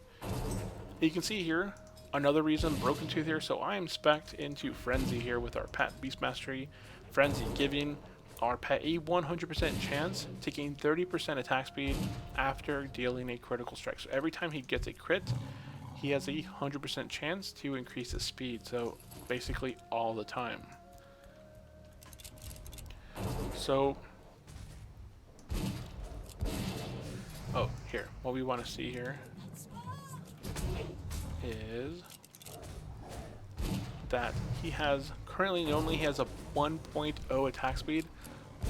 You can see here, another reason Broken Tooth here. So I am spec'd into Frenzy here with our pet Beast Mastery. Frenzy giving our pet a 100% chance to gain 30% attack speed after dealing a critical strike. So every time he gets a crit, he has a 100% chance to increase his speed. So basically all the time. So, oh, here, what we want to see here is that he has, currently normally he has a 1.0 attack speed.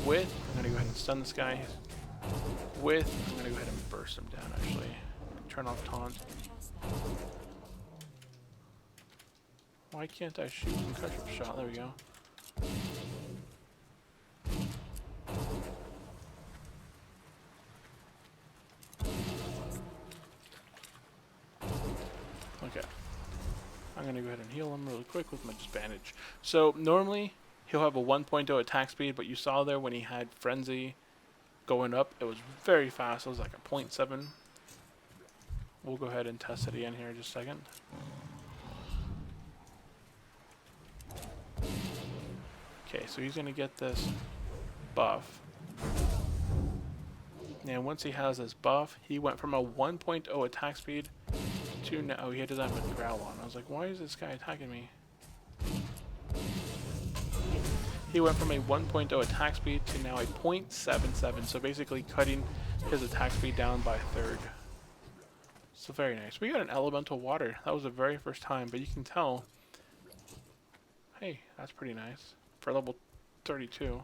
With, I'm going to go ahead and stun this guy. With, I'm going to go ahead and burst him down actually. Turn off taunt. Why can't I shoot concussion shot? There we go. Okay. I'm going to go ahead and heal him really quick with my just bandage. So normally he'll have a 1.0 attack speed, but you saw there when he had Frenzy going up, it was very fast. It was like a 0.7. We'll go ahead and test it again here in just a second. Okay, so he's going to get this buff. And once he has this buff, he went from a 1.0 attack speed to now, oh, he doesn't have a growl on. I was like, why is this guy attacking me? He went from a 1.0 attack speed to now a 0.77, so basically cutting his attack speed down by a third. So very nice. We got an elemental water. That was the very first time, but you can tell, hey, that's pretty nice for level 32.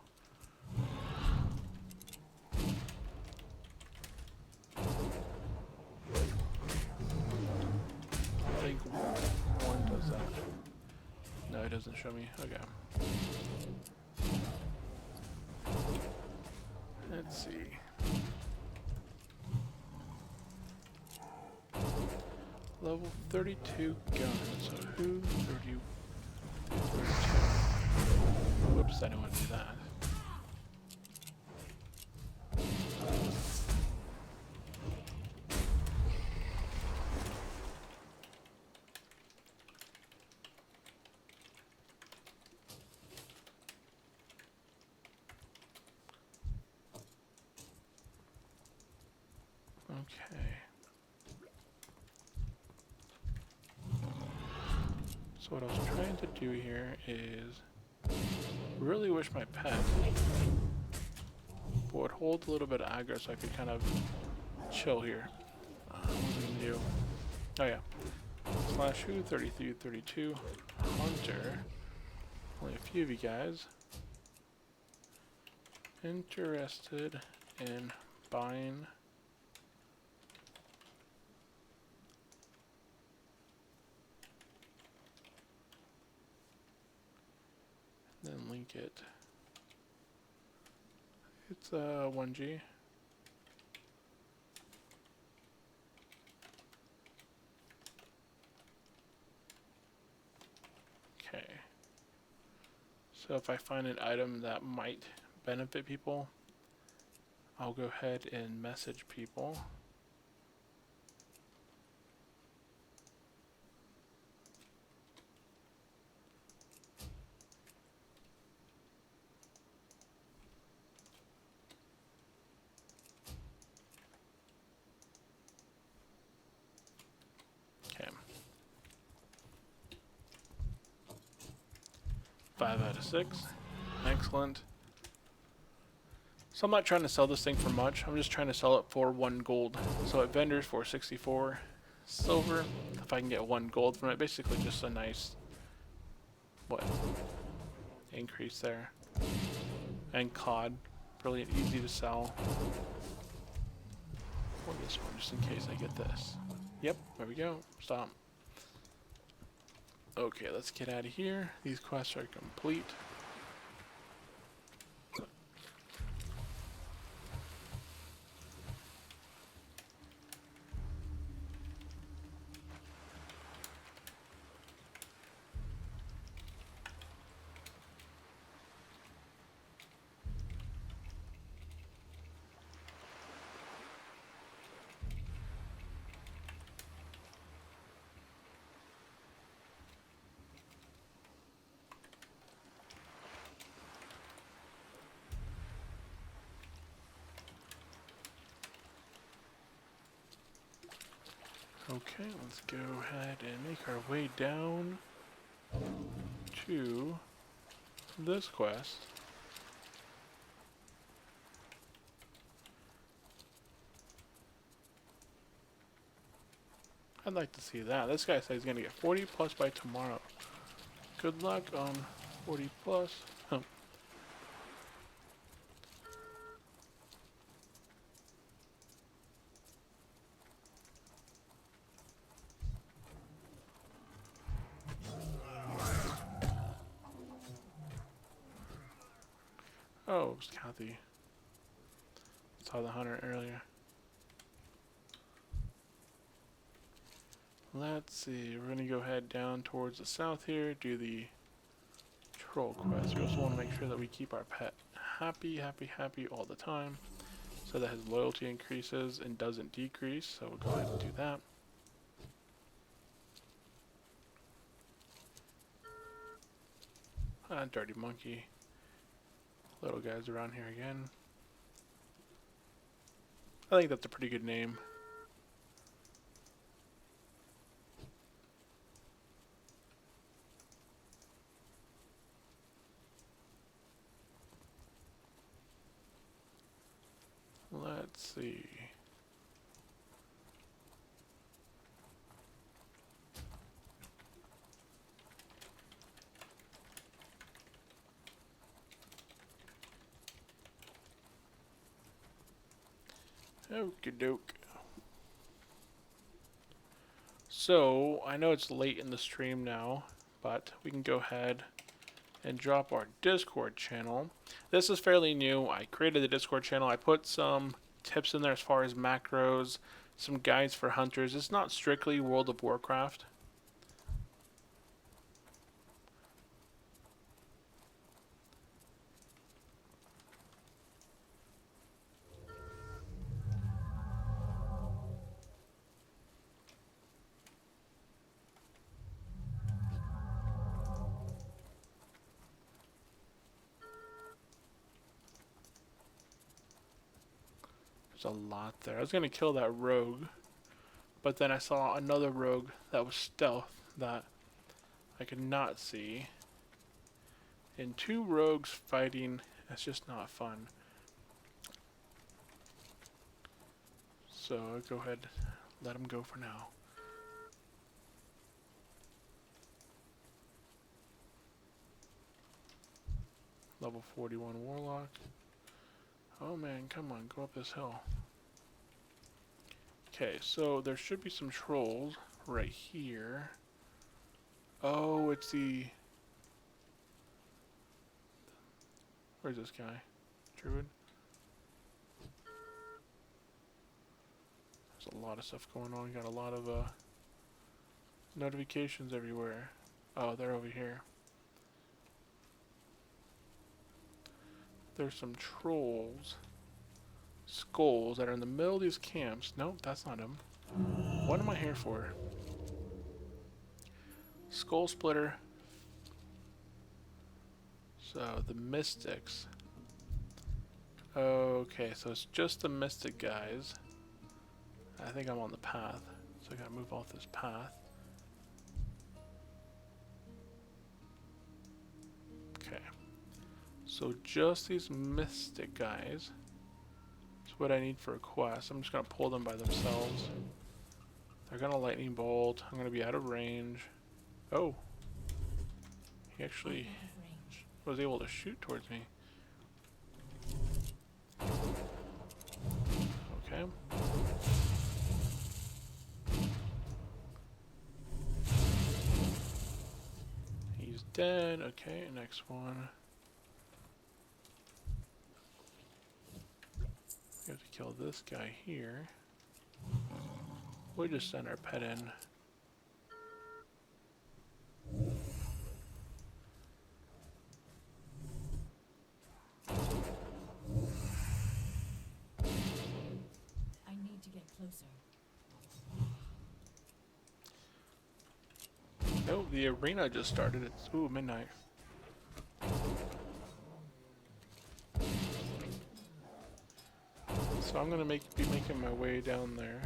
I think one does that. No, it doesn't show me. Okay. Let's see. Level 32 gun. So who 32? Whoops, I don't want to do that. Okay. So what I was trying to do here is really wish my pet would hold a little bit of aggro so I could kind of chill here. What was I gonna do? Oh yeah. Slash who? 33, 32. Hunter. Only a few of you guys interested in buying then link it. It's 1G. Okay. So if I find an item that might benefit people, I'll go ahead and message people. Okay. 5 out of 6. Excellent. So I'm not trying to sell this thing for much. I'm just trying to sell it for 1 gold. So at vendors for 64 silver. If I can get 1 gold from it, basically just a nice increase there. And COD, brilliant, easy to sell. Or this one, just in case I get this. Yep, there we go. Stop. Okay, let's get out of here. These quests are complete. Okay, let's go ahead and make our way down to this quest. I'd like to see that. This guy says he's gonna get 40 plus by tomorrow. Good luck on 40 plus. Oh, it was Kathy. Saw the hunter earlier. Let's see, we're gonna go ahead down towards the south here, do the troll quest. We also want to make sure that we keep our pet happy, happy, happy all the time, so that his loyalty increases and doesn't decrease, so we'll go ahead and do that. Dirty monkey. Little guys around here again. I think that's a pretty good name. Let's see. Okie doke. So, I know it's late in the stream now, but we can go ahead and drop our Discord channel. This is fairly new. I created the Discord channel. I put some tips in there as far as macros, some guides for hunters. It's not strictly World of Warcraft. There's a lot there. I was gonna kill that rogue, but then I saw another rogue that was stealth that I could not see. And two rogues fighting, that's just not fun. So I'll go ahead, let them go for now. Level 41 Warlock. Oh man, come on, go up this hill. Okay, so there should be some trolls right here. Oh, it's the... Where's this guy? Druid? There's a lot of stuff going on. Got a lot of notifications everywhere. Oh, they're over here. There's some trolls. Skulls that are in the middle of these camps. Nope, that's not them. What am I here for? Skull Splitter. So, the Mystics. Okay, so it's just the Mystic guys. I think I'm on the path. So I gotta move off this path. Okay. So just these Mystic guys. That's what I need for a quest. I'm just gonna pull them by themselves. They're gonna lightning bolt. I'm gonna be out of range. Oh. He actually was able to shoot towards me. Okay. He's dead. Okay, next one. We have to kill this guy here. We'll just send our pet in. I need to get closer. Oh, the arena just started. It's midnight. So I'm gonna be making my way down there.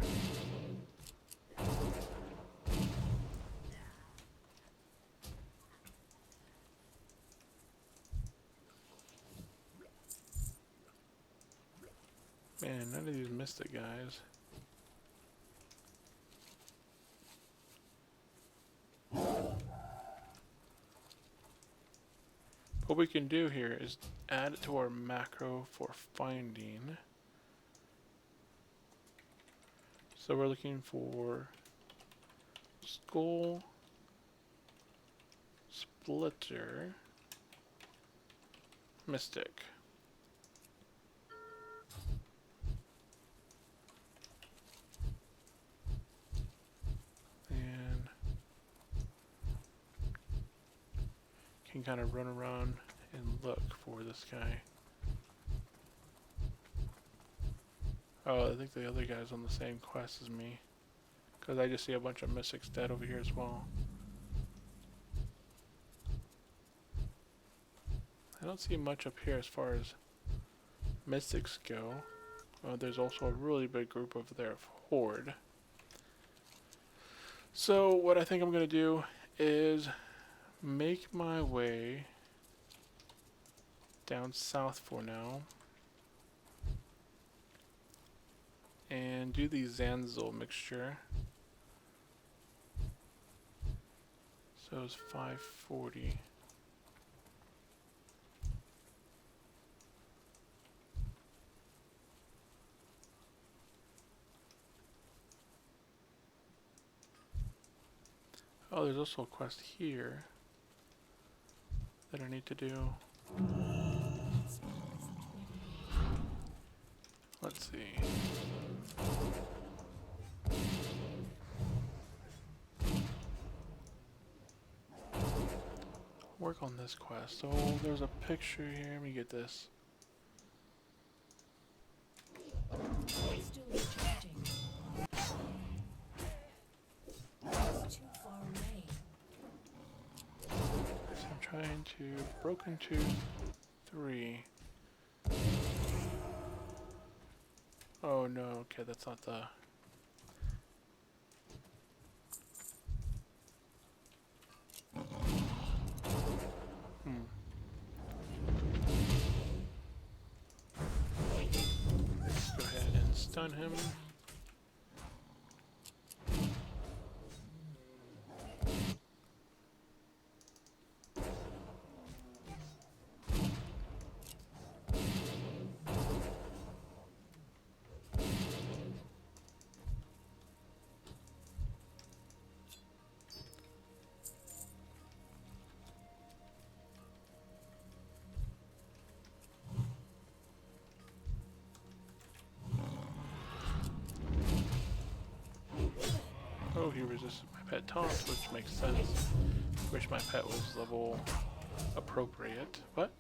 Man, none of these Mystic guys. What we can do here is add it to our macro for finding. So we're looking for Skull Splitter Mystic. And can kind of run around and look for this guy. Oh, I think the other guy's on the same quest as me. Because I just see a bunch of Mystics dead over here as well. I don't see much up here as far as Mystics go. There's also a really big group over there of Horde. So what I think I'm going to do is make my way down south for now. And do the Zanzil mixture. So it's 540. Oh, there's also a quest here that I need to do. Let's see. Work on this quest. So there's a picture here. Let me get this. Still recharging. It's too far away. So I'm trying to Broken Tooth 3. Oh, Oh no, okay, that's not the... Let's go ahead and stun him. Oh, he resisted my pet taunts, which makes sense. Wish my pet was level appropriate, but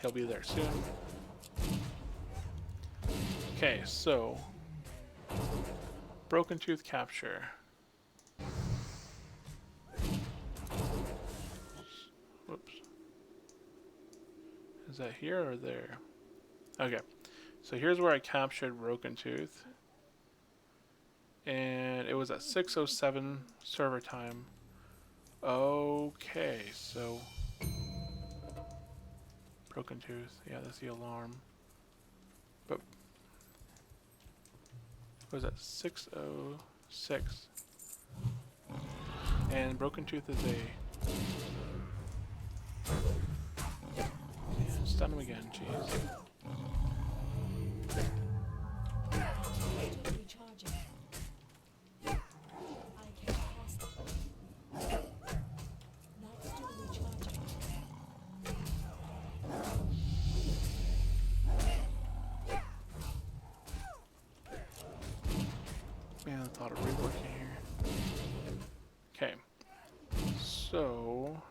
he'll be there soon. Okay, so Broken Tooth capture. Whoops. Is that here or there? Okay, so here's where I captured Broken Tooth. And it was at 6:07 server time. Okay, so Broken Tooth, yeah, that's the alarm. But it was at 6:06. And Broken Tooth is a... Yeah, stun him again, jeez. Man, I thought of reworking here. Okay. So...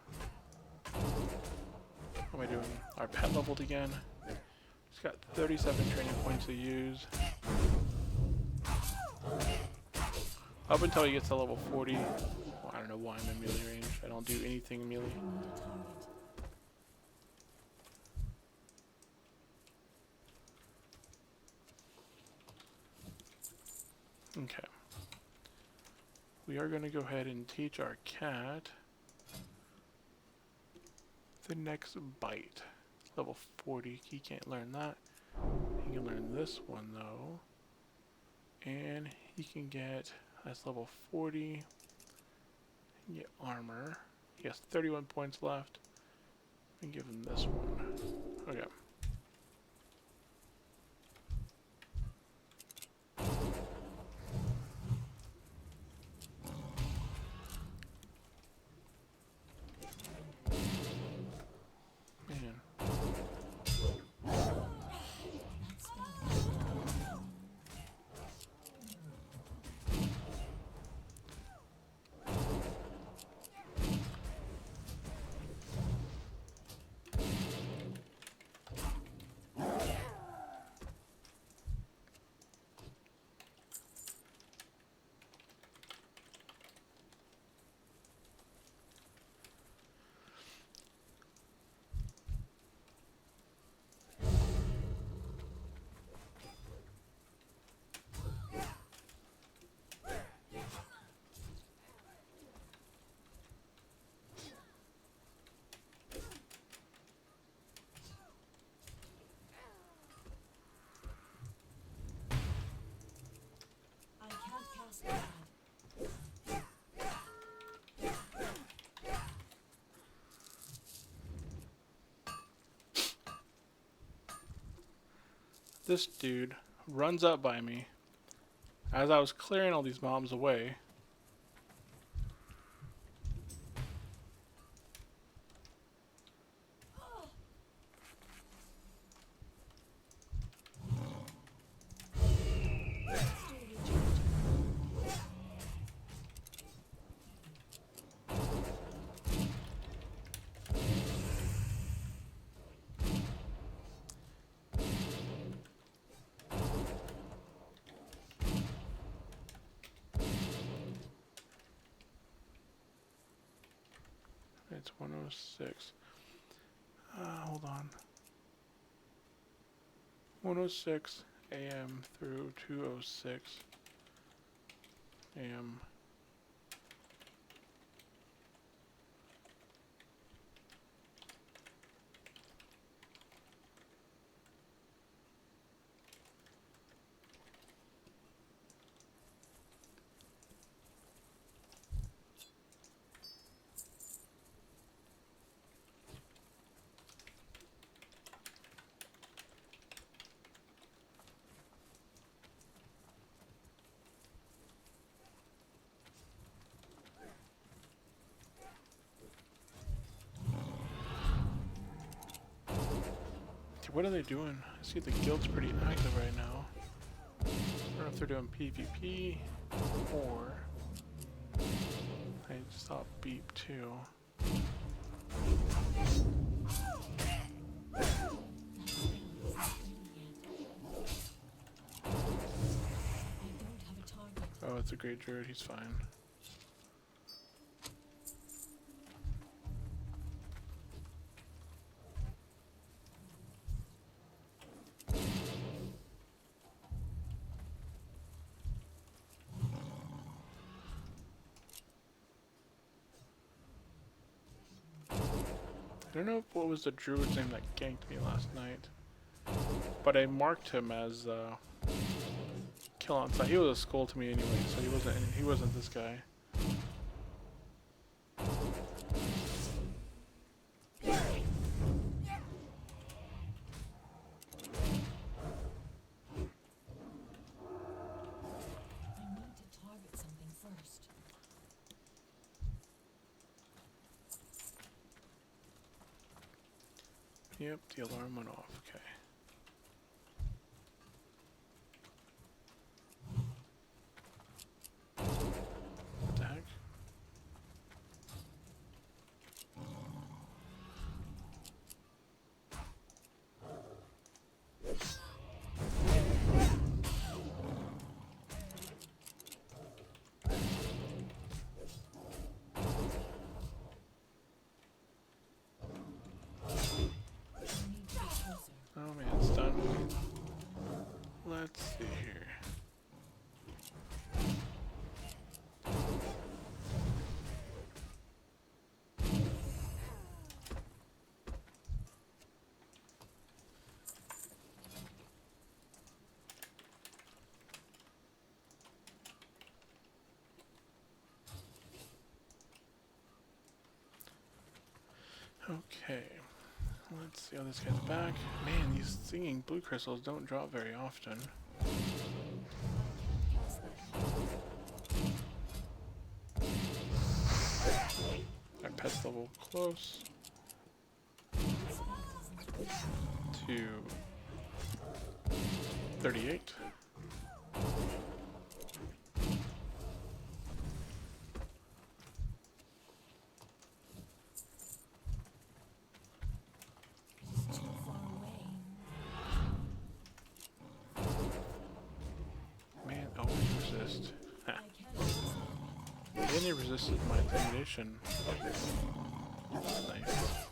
What am I doing? Our pet leveled again. He's got 37 training points to use. Up until he gets to level 40. Well, I don't know why I'm in melee range. I don't do anything in melee. Okay. We are going to go ahead and teach our cat the next bite. Level 40. He can't learn that. He can learn this one though. And he can get, that's level 40. He can get armor. He has 31 points left. And give him this one. Okay. This dude runs up by me as I was clearing all these mobs away. It's 106. Hold on. 106 a.m. through 2:06 a.m. What are they doing? I see the guild's pretty active right now. I don't know if they're doing PvP or I saw beep too. Oh, it's a great druid, he's fine. I don't know what was the druid's name that ganked me last night, but I marked him as kill on sight. He was a skull to me anyway, so he wasn't this guy. Yep, the alarm went off. Okay. What the heck? Oh man, it's done. Let's see here. Okay. Let's see how this guy's back. Man, these singing blue crystals don't drop very often. Our pet's level close to 38. He resisted my intimidation. That's nice.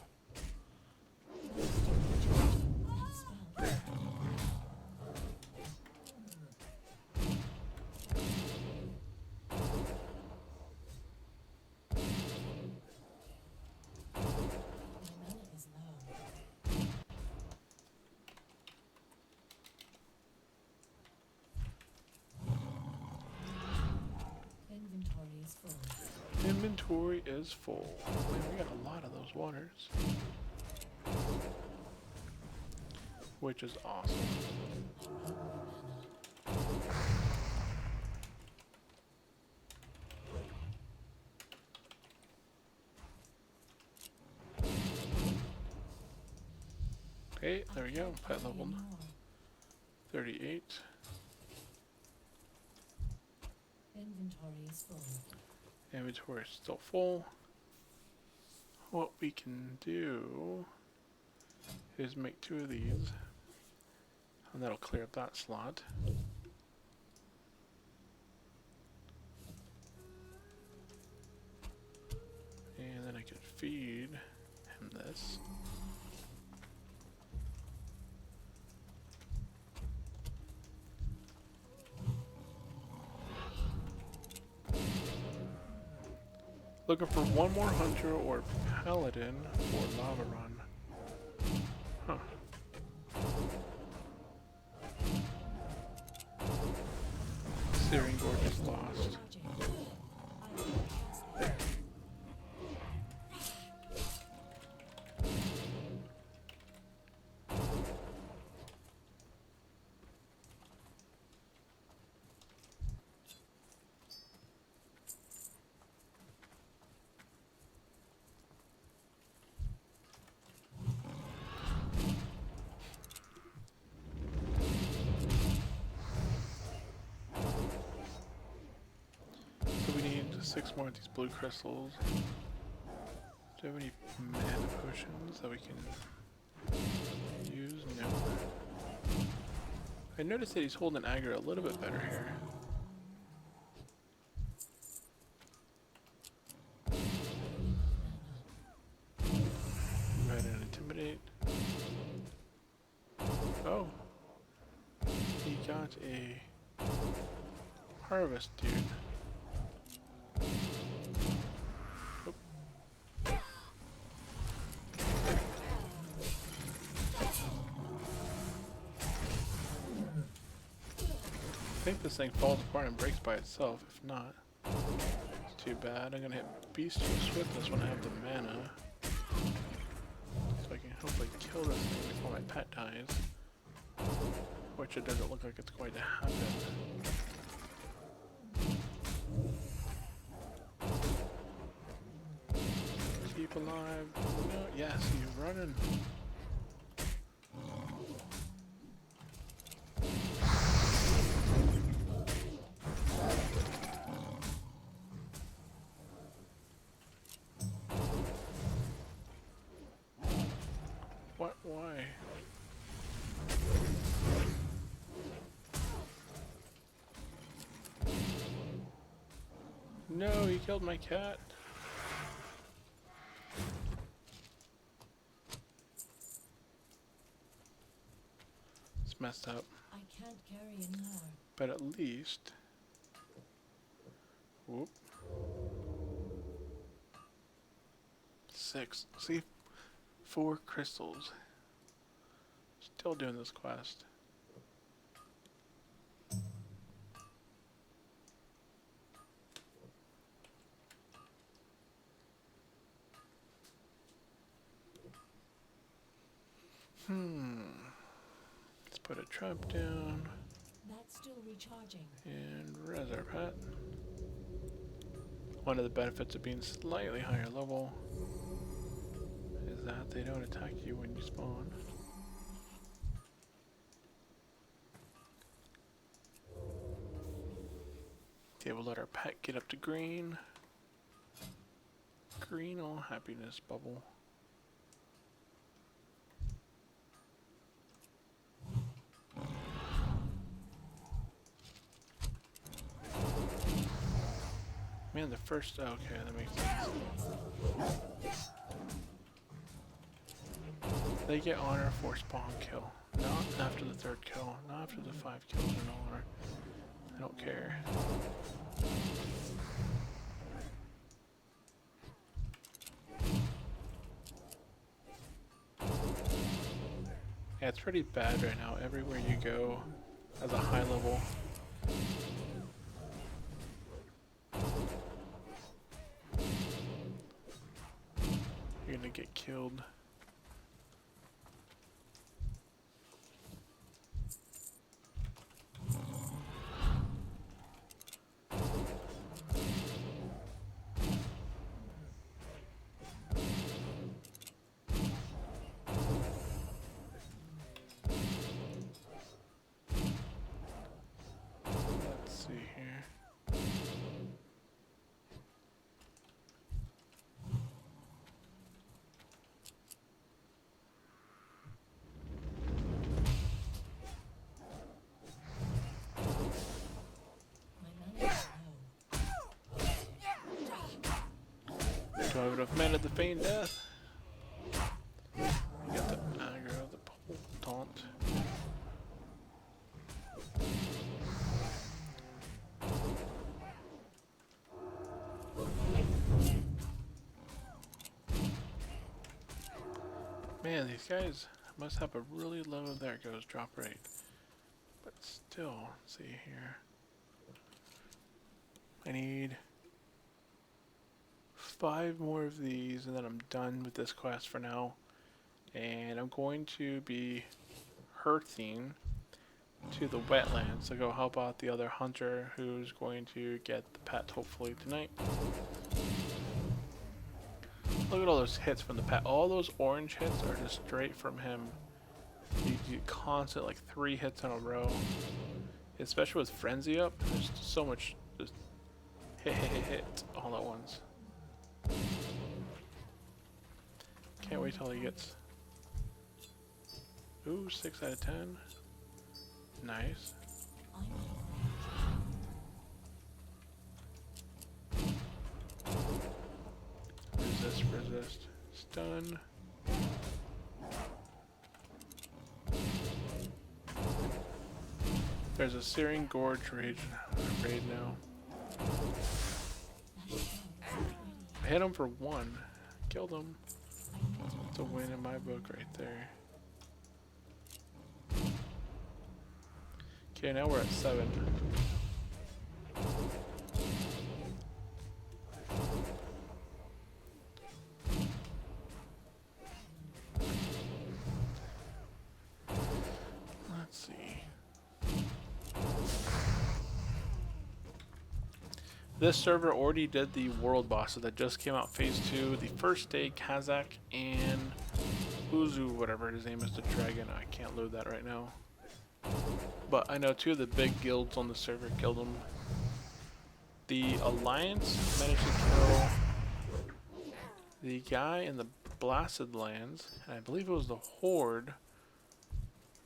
Inventory is full. Man, we got a lot of those waters. Which is awesome. Okay, there we go. Pet level 38. Inventory is full. Inventory is still full. What we can do is make 2 of these, and that'll clear up that slot. And then I can feed him this. Looking for one more hunter or paladin for lava run. Huh. Searing Gorge is lost. So we need 6 more of these blue crystals. Do we have any mana potions that we can use? No. I noticed that he's holding aggro a little bit better here. Go ahead and intimidate. Oh. He got a harvest, dude. Oop. I think this thing falls apart and breaks by itself. If not, it's too bad. I'm gonna hit Bestial Swiftness when I have the mana, so I can hopefully kill this thing before my pet dies. Which it doesn't look like it's going to happen. Keep alive. No, yes, he's running. What? Why? No, he killed my cat. It's messed up. I can't carry anymore. But at least... Whoop. 6. See? 4 crystals. Still doing this quest. Let's put a trap down That's still recharging. and res our pet. One of the benefits of being slightly higher level is that they don't attack you when you spawn. Okay, we'll let our pet get up to green. Green all happiness bubble. Man, the first... Okay, that makes sense. They get honor for spawn kill. Not after the 3rd kill. Not after the 5 kills in honor. I don't care. Yeah, it's pretty bad right now. Everywhere you go as a high level. You're gonna get killed. Let's see here. Do I have enough mana to feign death? You got the aggro, the pole taunt. Man, these guys must have a really low, there it goes, drop rate. But still, let's see here. I need 5 more of these and then I'm done with this quest for now. And I'm going to be hurting to the wetlands to go help out the other hunter who's going to get the pet hopefully tonight. Look at all those hits from the pet. All those orange hits are just straight from him. You do constant, like 3 hits in a row. Especially with Frenzy up, there's so much just hit all at once. Can't wait till he gets... Ooh, 6 out of 10. Nice. Resist, resist. Stun. There's a Searing Gorge raid now. I hit him for 1. Killed him. It's a win in my book right there. Okay, now we're at 7. Let's see. This server already did the world bosses that just came out, phase 2. The first day, Kazakh and Uzu, whatever his name is, the dragon. I can't load that right now. But I know 2 of the big guilds on the server killed him. The Alliance managed to kill the guy in the Blasted Lands, and I believe it was the Horde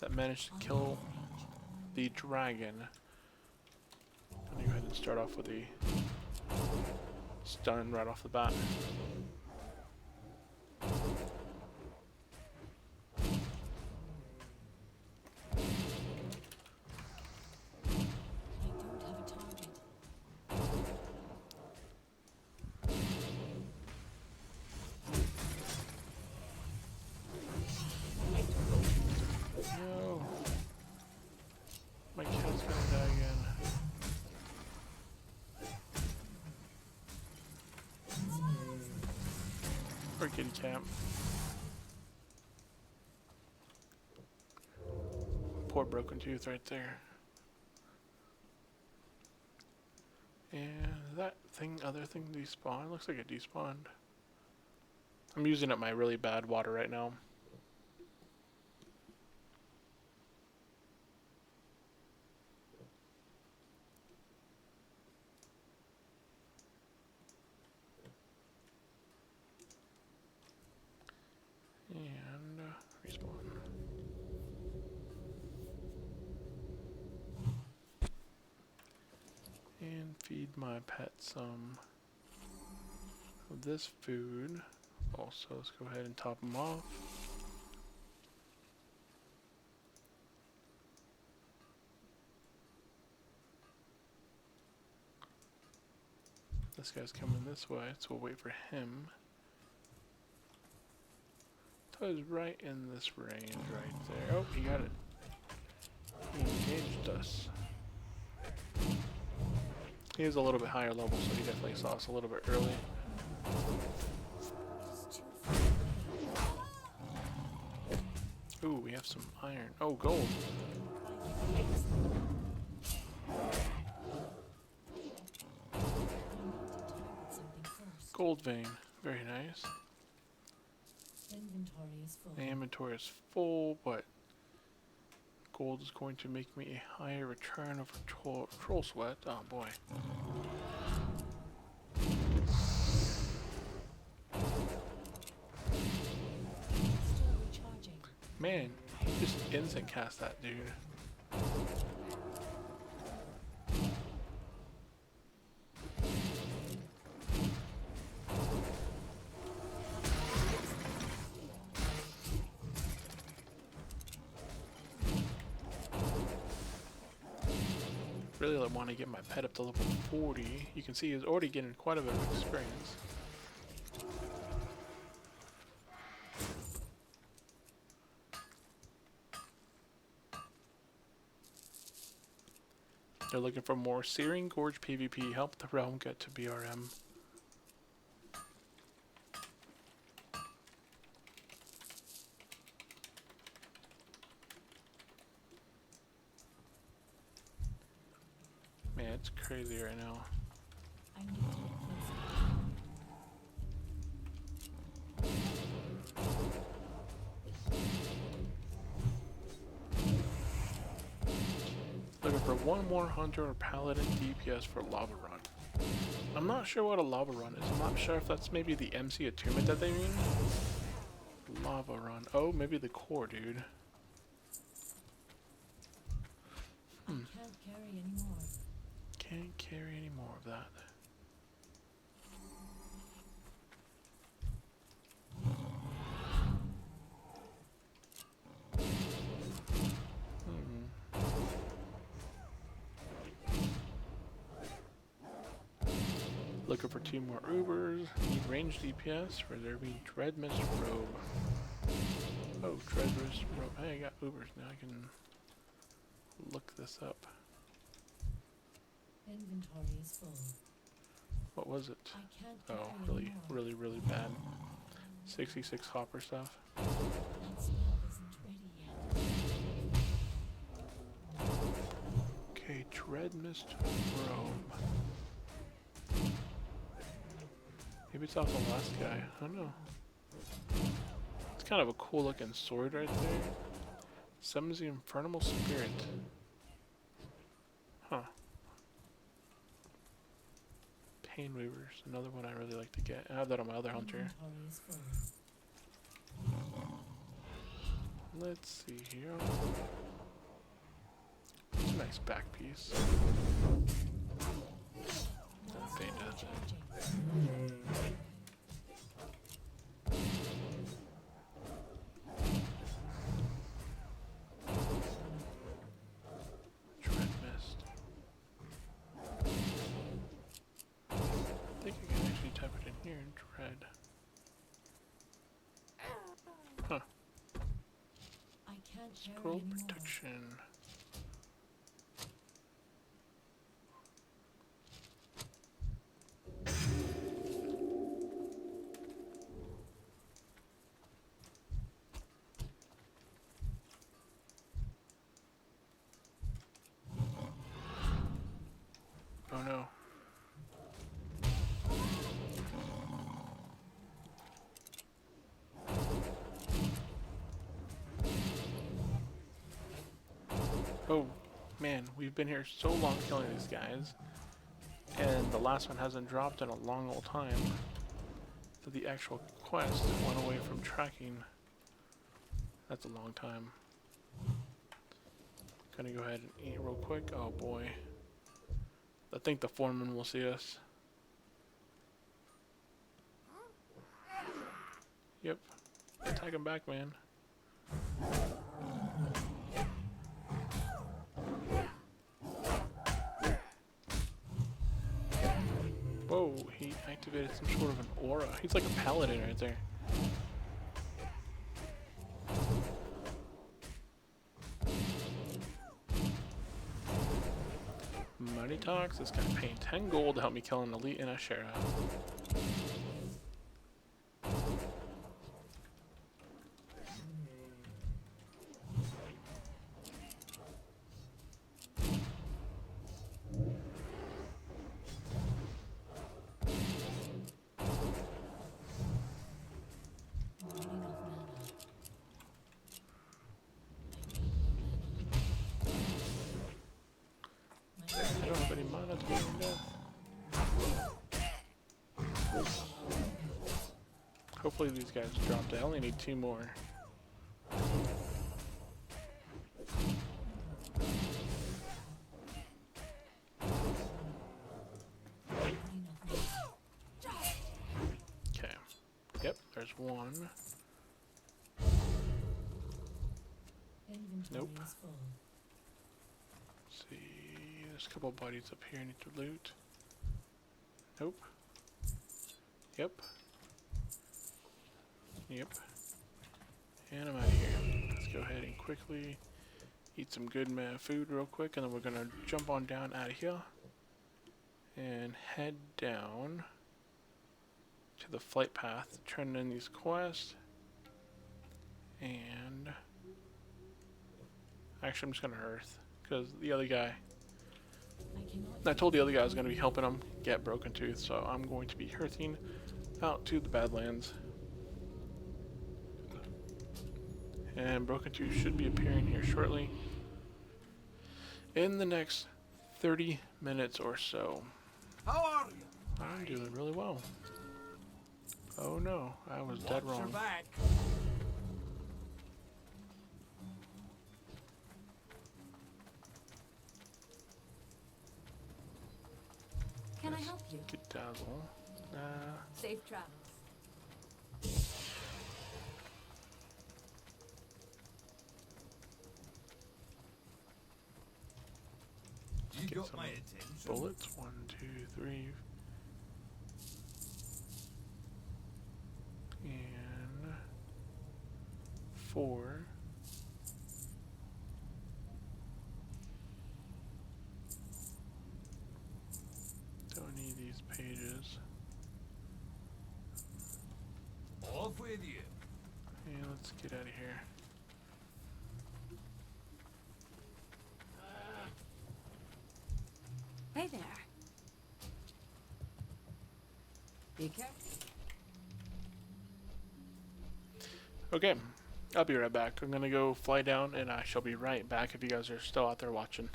that managed to kill the dragon. I'm gonna go ahead and start off with the stun right off the bat. No. My cat's gonna die again. Poor kitty cat. Poor broken tooth right there. And that thing, other thing despawned. Looks like it despawned. I'm using up my really bad water right now. And respawn. And feed my pet some of this food. Also, let's go ahead and top them off. This guy's coming this way, so we'll wait for him. So he's right in this range right there. Oh, he got it. He engaged us. He was a little bit higher level, so he definitely saw us a little bit early. Ooh, we have some iron. Oh, gold. Gold vein. Very nice. The inventory is full, but gold is going to make me a higher return of troll sweat. Oh boy. Man, he just instant cast that dude. Really want to get my pet up to level 40. You can see he's already getting quite a bit of experience. They're looking for more Searing Gorge PvP. Help the realm get to BRM. Man, it's crazy right now. I need to get closer. Looking for one more hunter or paladin DPS for lava run. I'm not sure what a lava run is. I'm not sure if that's maybe the MC attunement that they mean. Lava run. Oh, maybe the core, dude. I can't carry anymore. Can't carry any more of that. Looking for 2 more Ubers. Need range DPS. Reserve me Dread Mist Robe. Oh, Dread Mist Robe. Hey, I got Ubers now. I can look this up. Inventory is full. What was it? I can't Oh, carry really, anymore. really bad. 66 hopper stuff. That spell isn't ready yet. Okay, Dread Mist Robe. Maybe it's off the last guy. I don't know. It's kind of a cool looking sword right there. Summons the Infernal Spirit. Huh. Pain Weavers, another one I really like to get. I have that on my other hunter. Inventory is full. Let's see here. It's a nice back piece. That thing does it. Dread Mist. I think I can actually type it in here in Dread. Huh. I can't carry Scroll anymore. protection. Oh no. Oh man, we've been here so long killing these guys, and the last one hasn't dropped in a long old time. So the actual quest went away from tracking. That's a long time. Gonna go ahead and eat real quick. Oh boy. I think the foreman will see us. Yep. Attack him back, man. Whoa, he activated some sort of an aura. He's like a paladin right there. Money talks. This guy paying 10 gold to help me kill an elite and a sheriff. I don't have any mana to get him death. Hopefully these guys dropped. I only need 2 more. Okay. Yep, there's one. Inventory Nope. is full. Let's see, there's a couple bodies up here I need to loot. Nope. Yep. Yep. And I'm out of here. Let's go ahead and quickly Eat some good food real quick, and then we're gonna jump on down out of here and head down to the flight path, turn in these quests, and actually I'm just gonna Earth because the other guy. I told the other guy I was gonna be helping him get Broken Tooth, so I'm going to be Earthing out to the Badlands. And Broken Tooth should be appearing here shortly in the next 30 minutes or so. How are you? I'm doing really well. Oh no, I was dead Watch your wrong. back. Can I help you? Get dazzle. Safe travels. You Get got some my attention. bullets. 1, 2, 3. And 4. Don't need these pages. Off with you. And let's get out of here. Hey there. Be careful. Okay, I'll be right back. I'm gonna go fly down, and I shall be right back if you guys are still out there watching.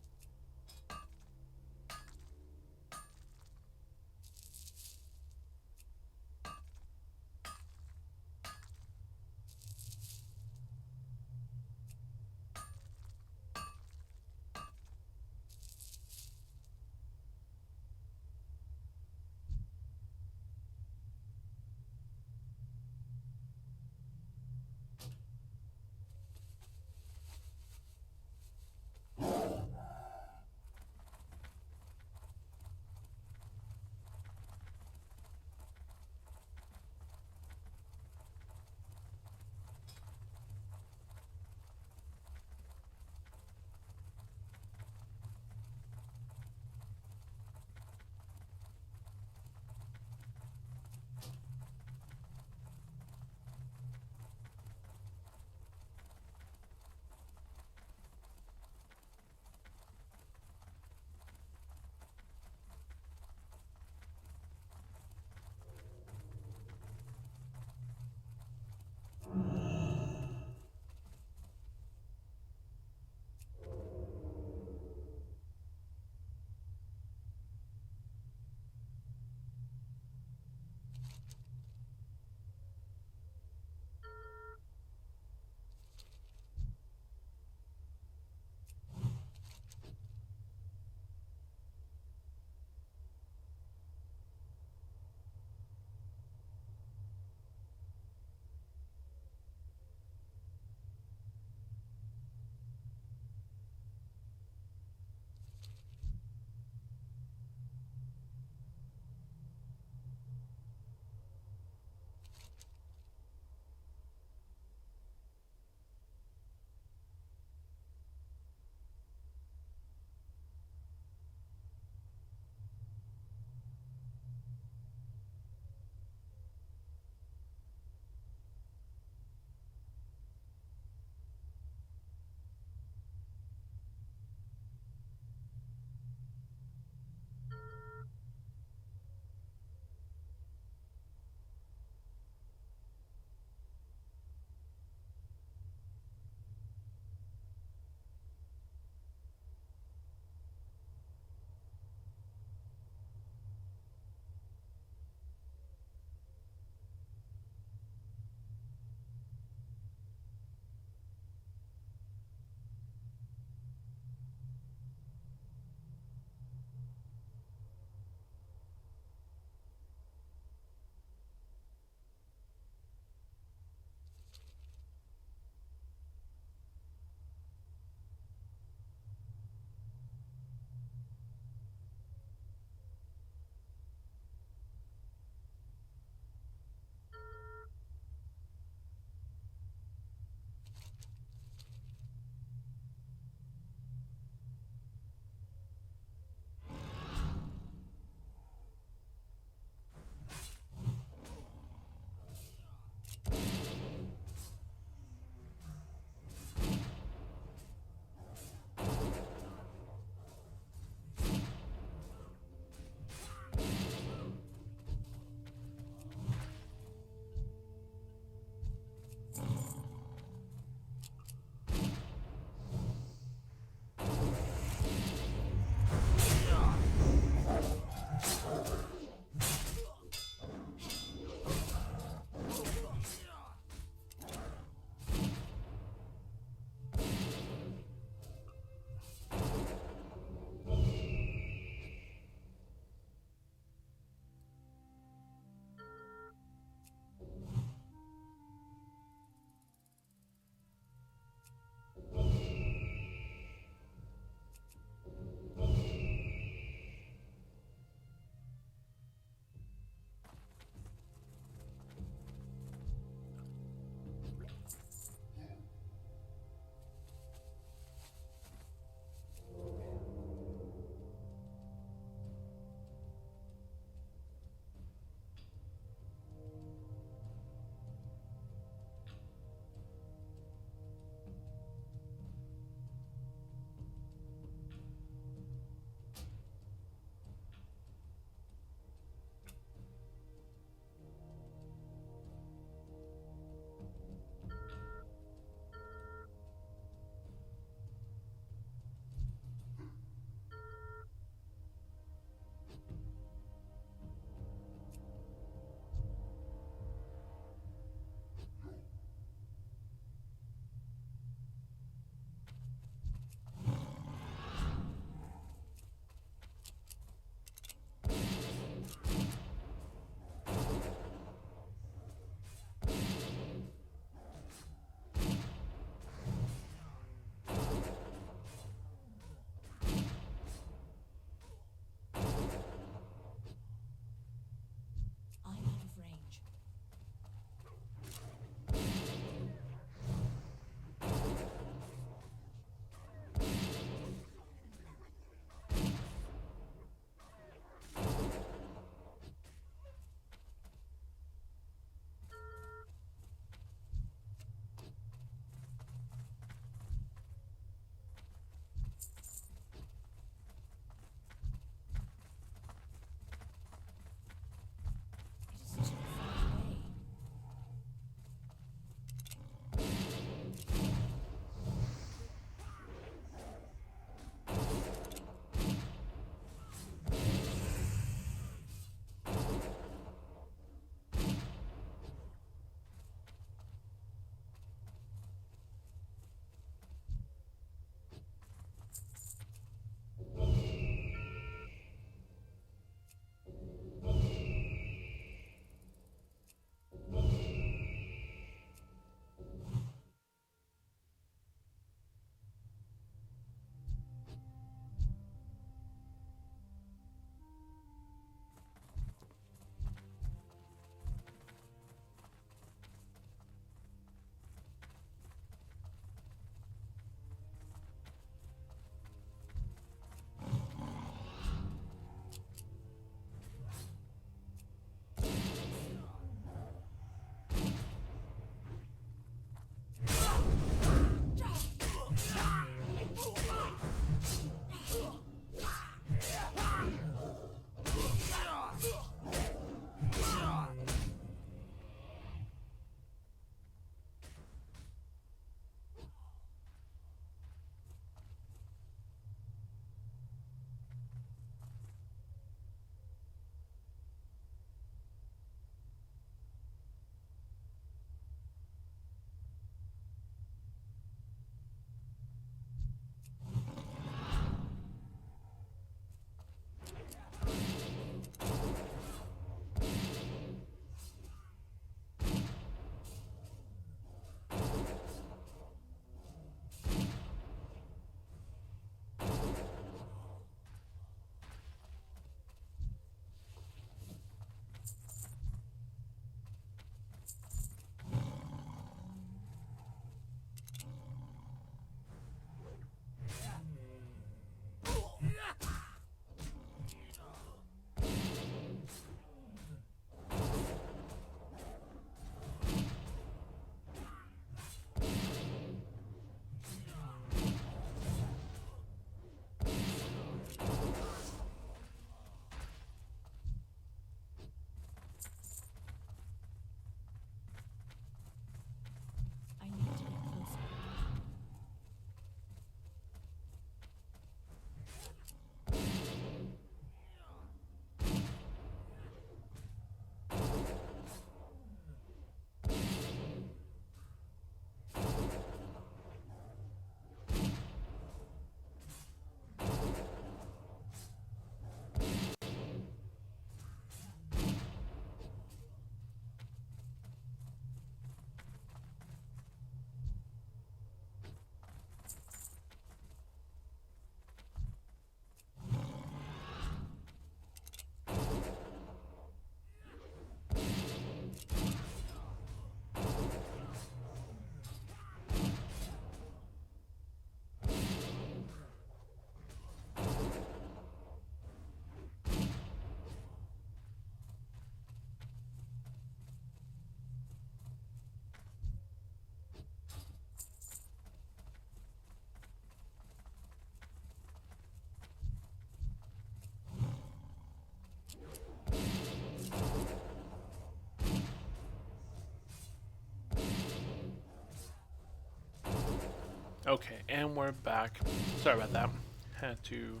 Okay, and we're back. Sorry about that. Had to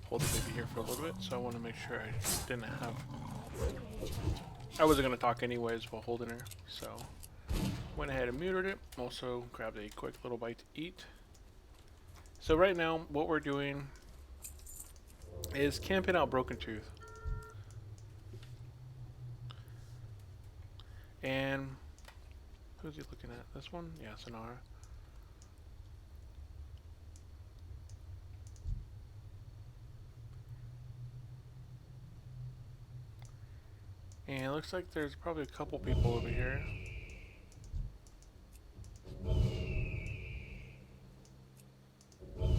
hold the baby here for a little bit, so I want to make sure I didn't have... I wasn't going to talk anyways while holding her, so went ahead and muted it. Also grabbed a quick little bite to eat. So right now, what we're doing is camping out Broken Tooth. And who's he looking at? This one? Yeah, Sonara. And it looks like there's probably a couple people over here. Oh,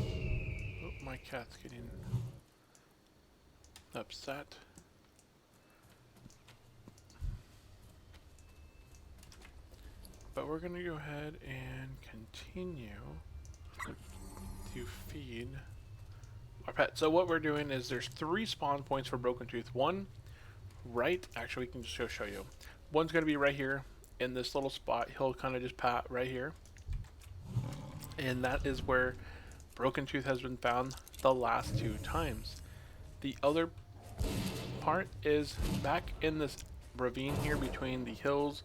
my cat's getting upset. But we're gonna go ahead and continue to feed our pet. So what we're doing is there's 3 spawn points for Broken Tooth. One right, actually we can just show you. One's gonna be right here in this little spot. He'll kind of just pat right here. And that is where Broken Tooth has been found the last 2 times. The other part is back in this ravine here between the hills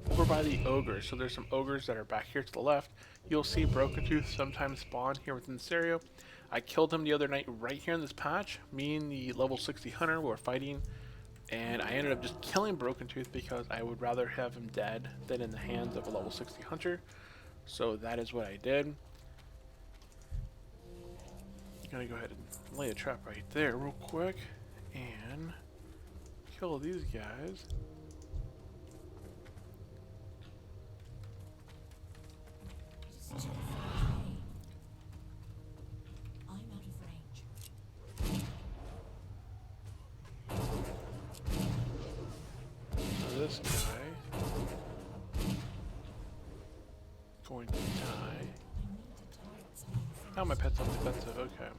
over by the ogres. So there's some ogres that are back here to the left. You'll see Broken Tooth sometimes spawn here within this area. I killed him the other night right here in this patch. Me and the level 60 hunter were fighting, and I ended up just killing Broken Tooth because I would rather have him dead than in the hands of a level 60 hunter. So that is what I did. I'm gonna go ahead and lay a trap right there real quick and kill these guys. I'm out of range. So this guy going to die. Now my pet's on defensive, okay.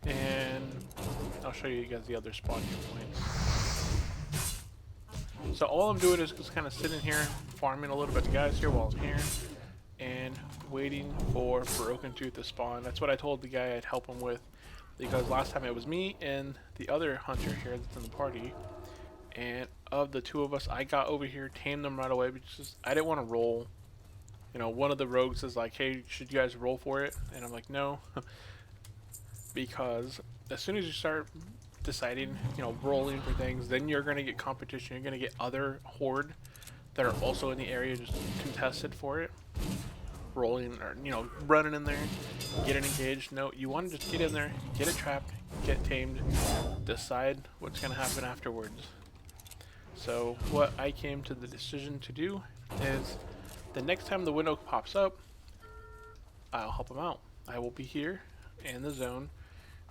And I'll show you guys the other spawn points. So all I'm doing is just kind of sitting here, farming a little bit of guys here while I'm here, and waiting for Broken Tooth to spawn. That's what I told the guy I'd help him with, because last time it was me and the other hunter here that's in the party, and of the 2 of us, I got over here, tamed them right away, because I didn't want to roll. You know, one of the rogues is like, hey, should you guys roll for it? And I'm like, no. Because as soon as you start deciding, you know, rolling for things, then you're going to get competition. You're going to get other horde that are also in the area just contested for it. Rolling or, you know, running in there, getting engaged. No, you want to just get in there, get it trapped, get tamed, decide what's going to happen afterwards. So what I came to the decision to do is the next time the window pops up, I'll help him out. I will be here in the zone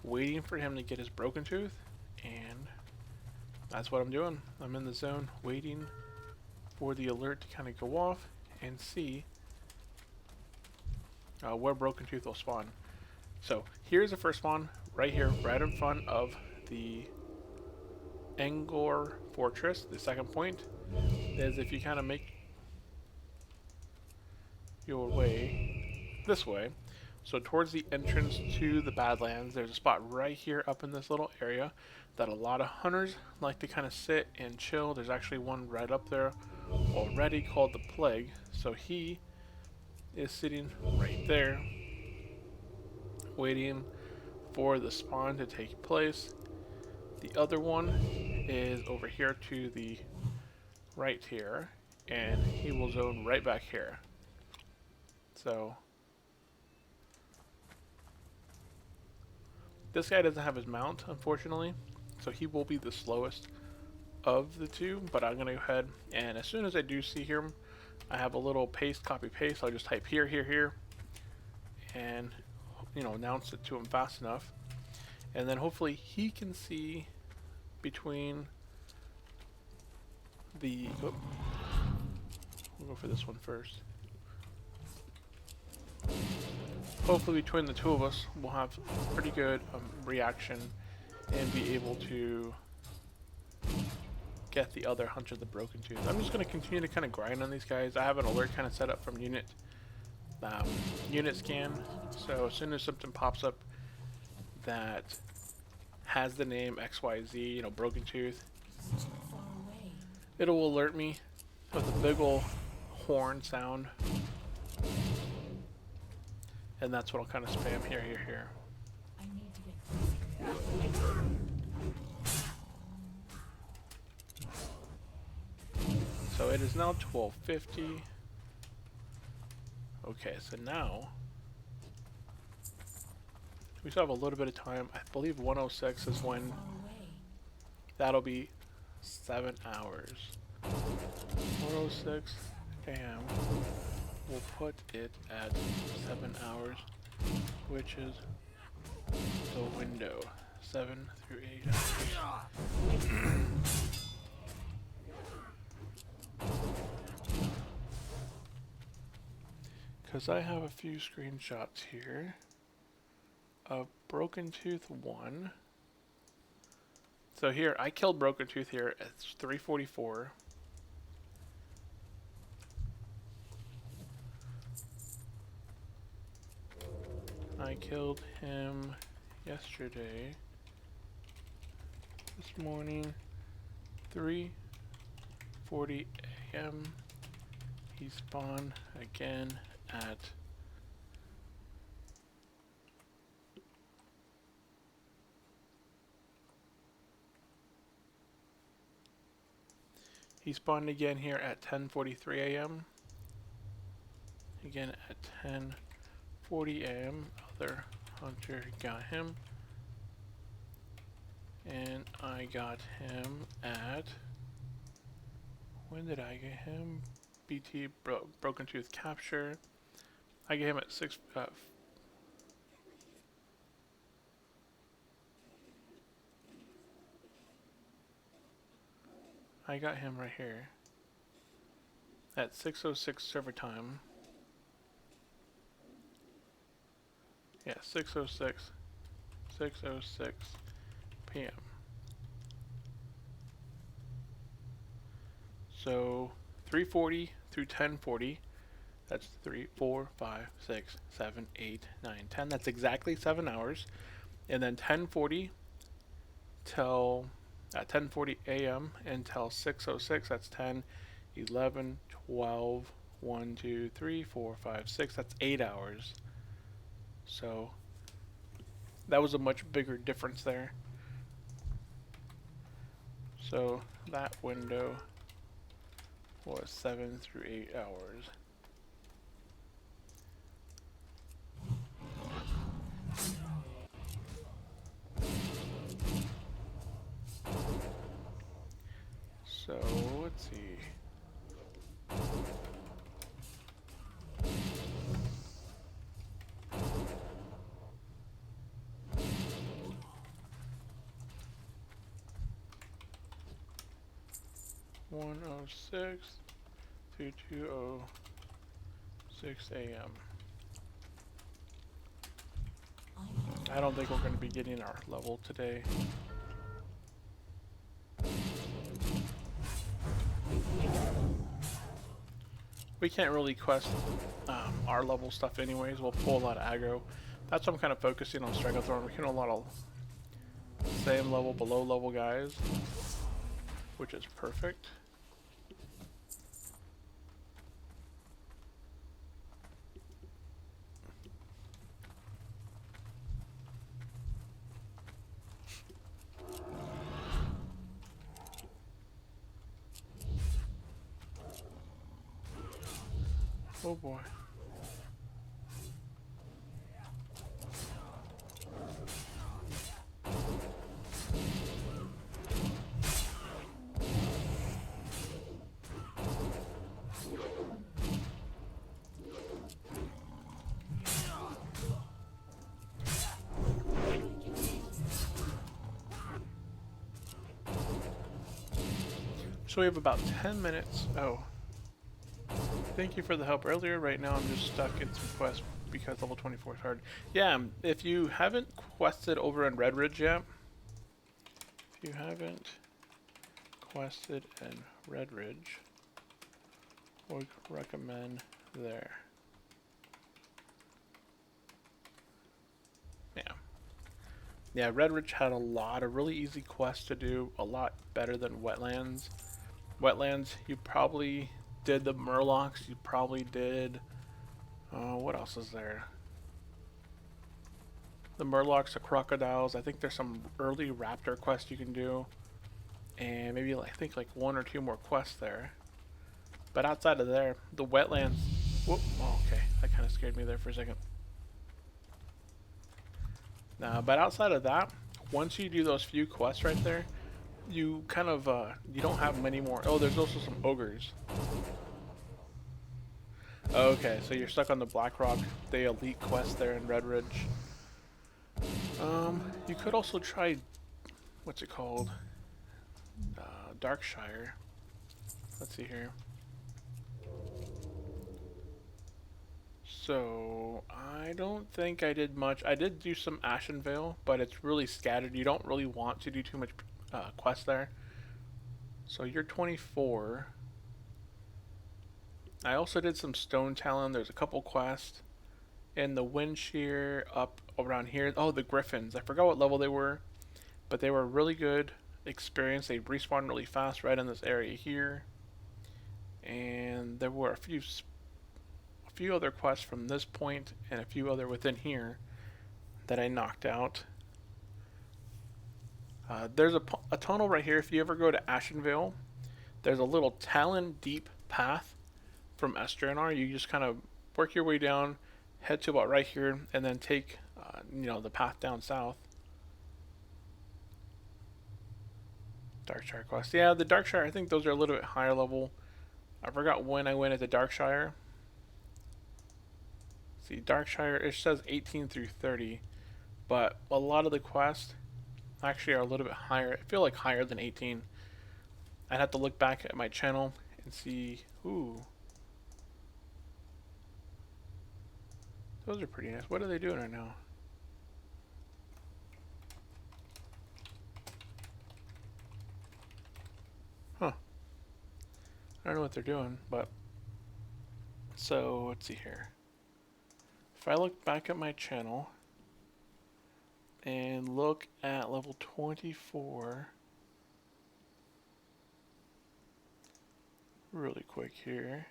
waiting for him to get his Broken Tooth, and that's what I'm doing. I'm in the zone waiting for the alert to kind of go off and see where Broken Tooth will spawn. So here's the first spawn right here, right in front of the Angor Fortress. The second point is if you kind of make your way this way, so towards the entrance to the Badlands, there's a spot right here up in this little area that a lot of hunters like to kind of sit and chill. There's actually one right up there already called the Plague. So he is sitting right there waiting for the spawn to take place. The other one is over here to the right here, and he will zone right back here. So this guy doesn't have his mount, unfortunately, so he will be the slowest of the 2, but I'm going to go ahead, and as soon as I do see him, I have a little paste, copy, paste. I'll just type here, here, here, and, you know, announce it to him fast enough, and then hopefully he can see between the, oh, we'll go for this one first. hopefully between the two of us, we'll have pretty good reaction and be able to get the other Hunter the Broken Tooth. I'm just going to continue to kind of grind on these guys. I have an alert kind of set up from unit scan, so as soon as something pops up that has the name XYZ, you know, Broken Tooth, it'll alert me with a big ol' horn sound, and that's what I'll kind of spam here. I need to get closer. So it is now 12:50. Okay, so now we still have a little bit of time. I believe 106 is when that'll be 7 hours. 106 a.m. We'll put it at 7 hours, which is the window. 7 through 8 hours. Because I have a few screenshots here of Broken Tooth 1. So here, I killed Broken Tooth here at 3:44. I killed him yesterday. This morning, 3:40 a.m. He spawned again at here at 10:43 a.m. Again at 10:40 a.m. Other hunter got him, and I got him at, when did I get him? BT Broken Tooth capture. I get him at 6. I got him right here at 6:06 server time. Yeah, 6:06 p.m. So 3:40 through 10:40. That's 3, 4, 5, 6, 7, 8, 9, 10. That's exactly 7 hours. And then 10:40 till 10:40 a.m. until 6:06. That's 10, 11, 12, 1, 2, 3, 4, 5, 6. That's 8 hours. So that was a much bigger difference there. So that window was 7 through 8 hours. So let's see. (1:06) to 2:06 a.m. I don't think we're going to be getting our level today. We can't really quest our level stuff anyways. We'll pull a lot of aggro. That's what I'm kind of focusing on Stranglethorn. We're getting a lot of same level, below level guys, which is perfect. Oh boy. So we have about 10 minutes. Oh. Thank you for the help earlier. Right now I'm just stuck in some quests because level 24 is hard. Yeah, if you haven't quested over in Red Ridge yet, if you haven't quested in Red Ridge, would recommend there. Yeah. Yeah, Red Ridge had a lot of really easy quests to do, a lot better than Wetlands. Wetlands, you probably did the Murlocs, you probably did, what else is there? The Murlocs, the Crocodiles, I think there's some early Raptor quests you can do. And maybe, I think, like 1 or 2 more quests there. But outside of there, the Wetlands, whoop, oh, okay, that kind of scared me there for a second. But outside of that, once you do those few quests right there, you kind of, you don't have many more. Oh, there's also some ogres. Okay, so you're stuck on the Blackrock, the elite quest there in Red Ridge. You could also try, what's it called? Darkshire. Let's see here. So, I don't think I did much. I did do some Ashenvale, but it's really scattered. You don't really want to do too much quest there. So you're 24. I also did some Stone Talon. There's a couple quests. And the Wind Shear up around here. Oh, the Griffins. I forgot what level they were, but they were really good experience. They respawn really fast right in this area here. And there were a few other quests from this point and a few other within here that I knocked out. There's a tunnel right here. If you ever go to Ashenvale, there's a little Talon deep path from Estranar. You just kind of work your way down, head to about right here, and then take the path down south. Darkshire quest. Yeah, the Darkshire, I think those are a little bit higher level. I forgot when I went into Darkshire. See, Darkshire, it says 18 through 30, but a lot of the quests actually are a little bit higher. I feel like higher than 18. I'd have to look back at my channel and see. Ooh. Those are pretty nice. What are they doing right now? Huh. I don't know what they're doing, but... So, let's see here. If I look back at my channel and look at level 24 really quick here.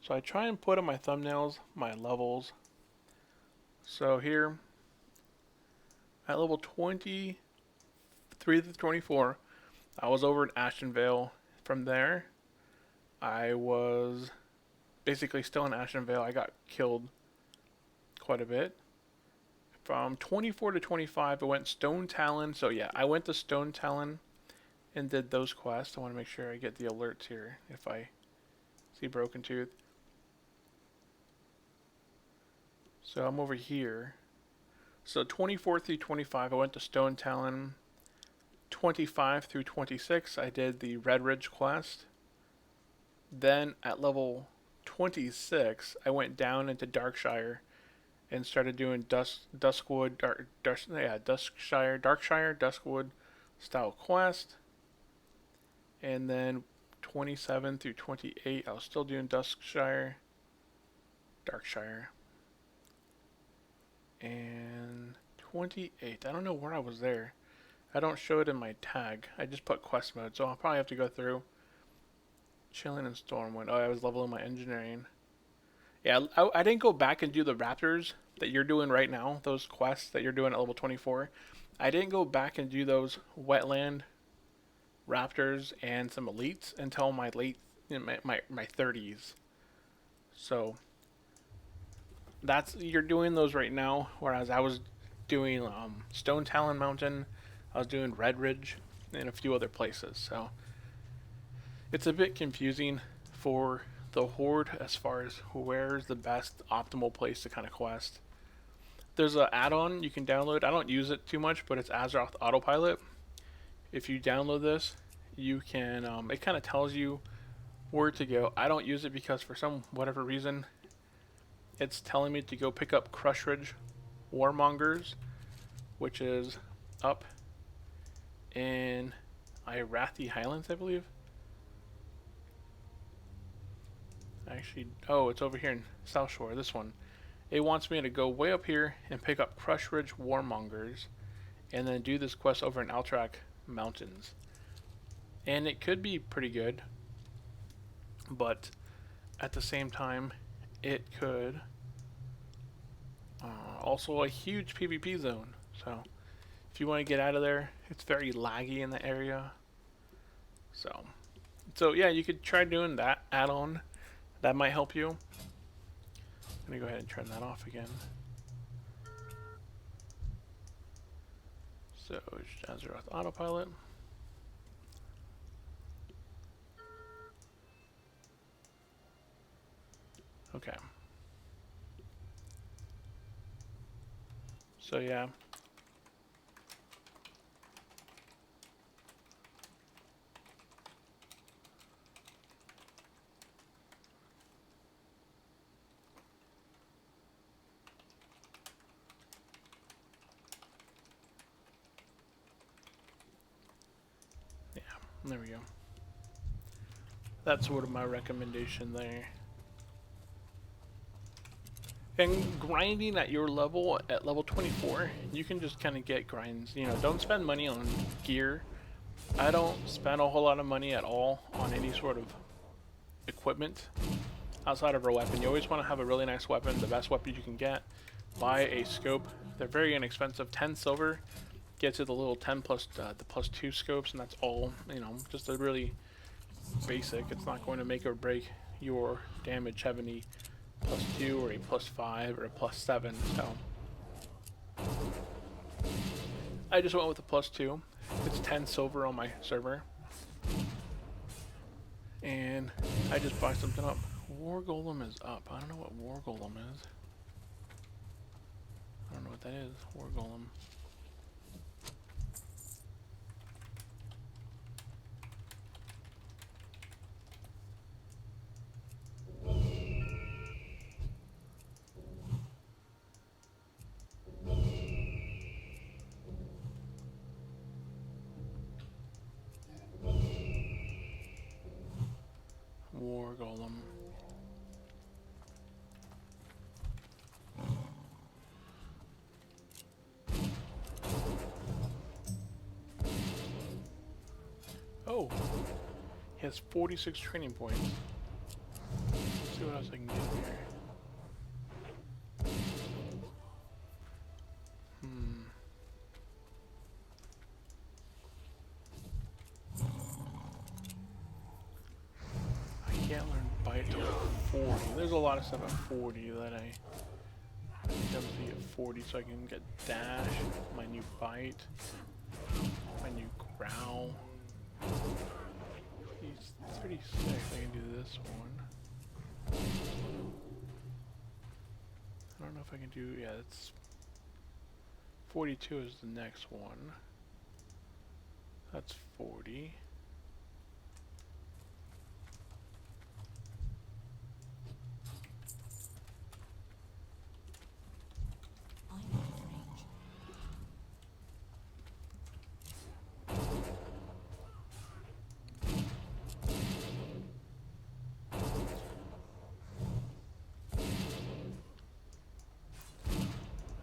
So I try and put on my thumbnails my levels. So here at level 23 to 24, I was over in Ashenvale. From there, I was basically still in Ashenvale. I got killed quite a bit. From 24 to 25, I went Stone Talon. So yeah, I went to Stone Talon and did those quests. I want to make sure I get the alerts here if I see Broken Tooth. So I'm over here. So 24 through 25, I went to Stone Talon. 25 through 26, I did the Red Ridge quest. Then at level 26, I went down into Darkshire and started doing Duskwood, Darkshire, Duskwood style quest. And then 27 through 28, I was still doing Darkshire. And 28, I don't know where I was there. I don't show it in my tag. I just put quest mode, so I'll probably have to go through. Chilling in Stormwind. Oh, I was leveling my engineering. Yeah, I didn't go back and do the Raptors that you're doing right now. Those quests that you're doing at level 24. I didn't go back and do those Wetland Raptors and some Elites until my late, my 30s. So you're doing those right now, whereas I was doing Stone Talon Mountain, I was doing Red Ridge, and a few other places. So it's a bit confusing for the Horde as far as where's the best optimal place to kind of quest. There's an add-on you can download. I don't use it too much, but it's Azeroth Autopilot. If you download this, you can, it kind of tells you where to go. I don't use it because for whatever reason, it's telling me to go pick up Crush Ridge Warmongers, which is up in Irathi Highlands, I believe. Actually, oh, it's over here in South Shore, this one. It wants me to go way up here and pick up Crush Ridge Warmongers and then do this quest over in Alterac Mountains. And it could be pretty good, but at the same time, it could also a huge PvP zone. So if you want to get out of there, it's very laggy in the area. So yeah, you could try doing that add-on. That might help you. I'm gonna go ahead and turn that off again. So Azeroth autopilot. Okay. So yeah. Yeah, there we go. That's sort of my recommendation there. And grinding at your level, at level 24, you can just kind of get grinds. You know, don't spend money on gear. I don't spend a whole lot of money at all on any sort of equipment outside of a weapon. You always want to have a really nice weapon, the best weapon you can get. Buy a scope. They're very inexpensive. 10 silver gets you the little 10 plus the plus 2 scopes, and that's all. You know, just a really basic. It's not going to make or break your damage having a +2 or a +5 or a +7. So I just went with a +2. It's 10 silver on my server, and I just buy something up. War Golem is up. I don't know what War Golem is. I don't know what that is. War Golem. War Golem. Oh, he has 46 training points. Let's see what else I can get here. I can't learn bite till 40. There's a lot of stuff at 40 that I have to get 40 so I can get dash, my new bite, my new growl. He's 36. I can do this one. I don't know if I can do. Yeah, it's 42 is the next one. That's 40.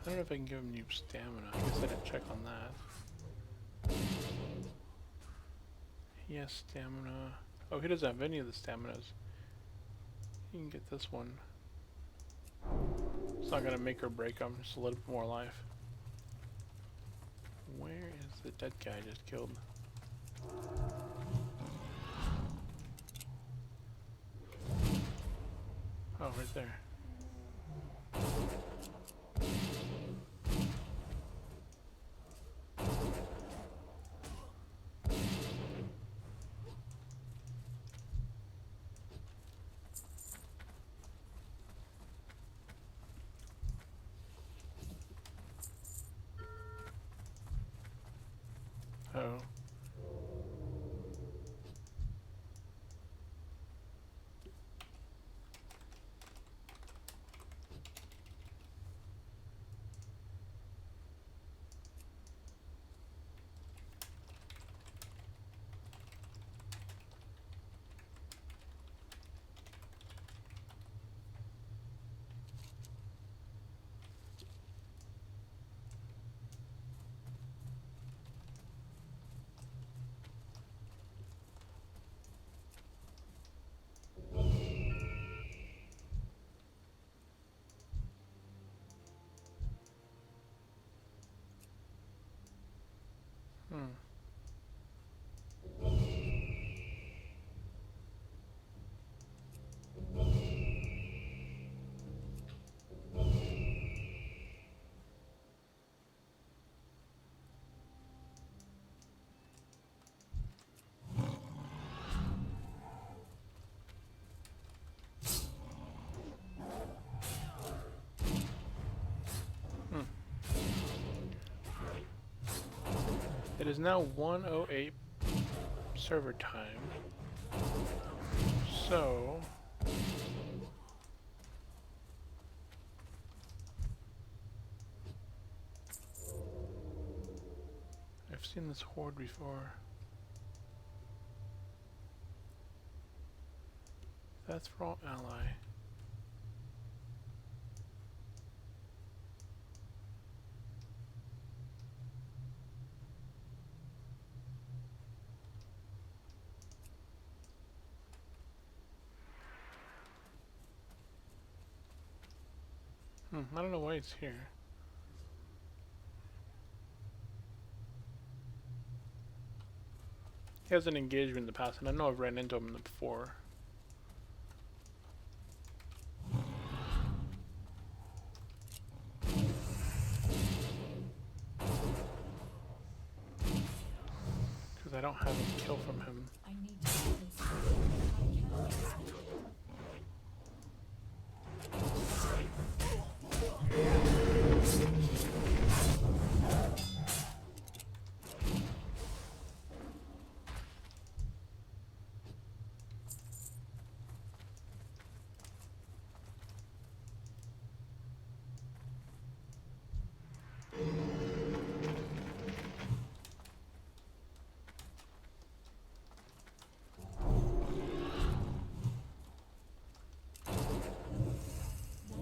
I don't know if I can give him new stamina. I guess I didn't check on that. He has stamina. Oh, he doesn't have any of the staminas. You can get this one. It's not gonna make or break him, just a little bit more life. Where is the dead guy I just killed? Oh, right there. Oh. Hmm. It is now 1:08 server time. So I've seen this horde before. That's for all ally. I don't know why it's here. He has an engagement in the past, and I know I've ran into him before. Because I don't have a kill from him. I need to get closer. I can't.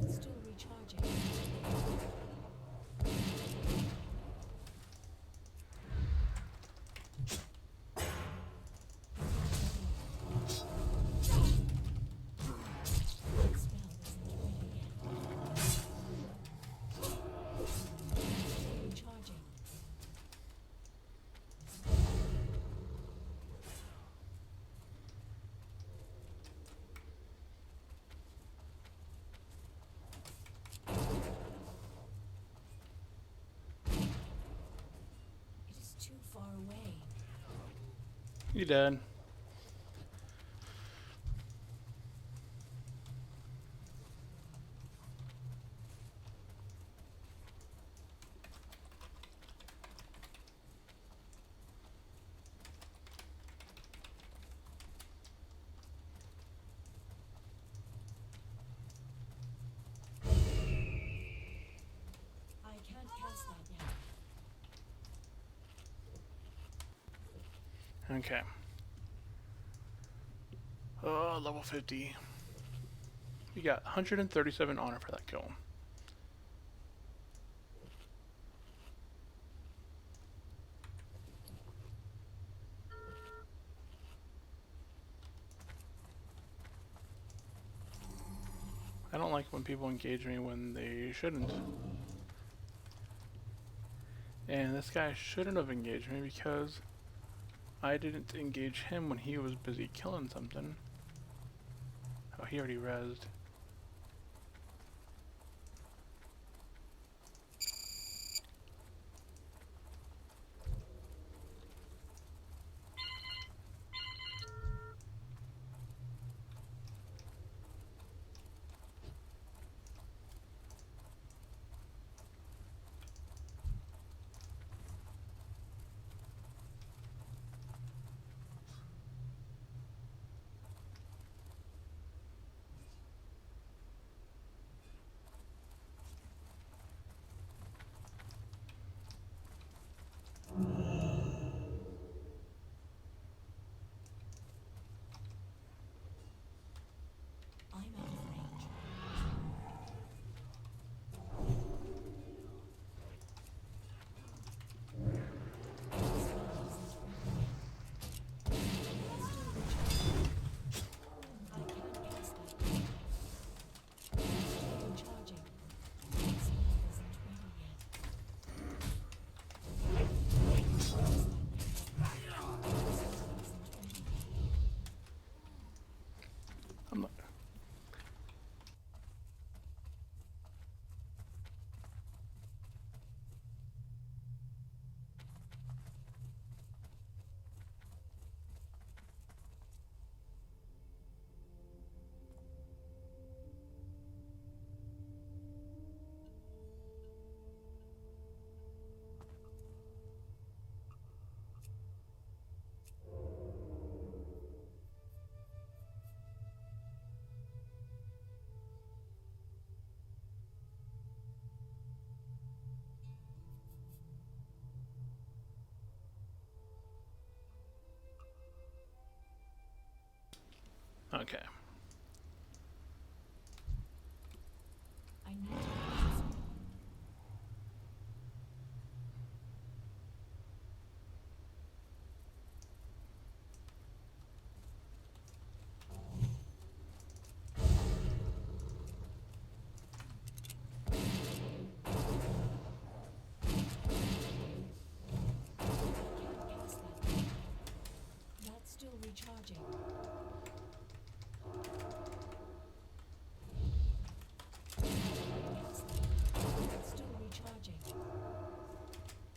That's still recharging. Too far away. You dead. I can't cast that yet. Okay. Oh, level 50. We got 137 honor for that kill. I don't like when people engage me when they shouldn't. And this guy shouldn't have engaged me because I didn't engage him when he was busy killing something. Oh, he already rezzed. Okay. I need to get closer. That's still recharging. That's still recharging.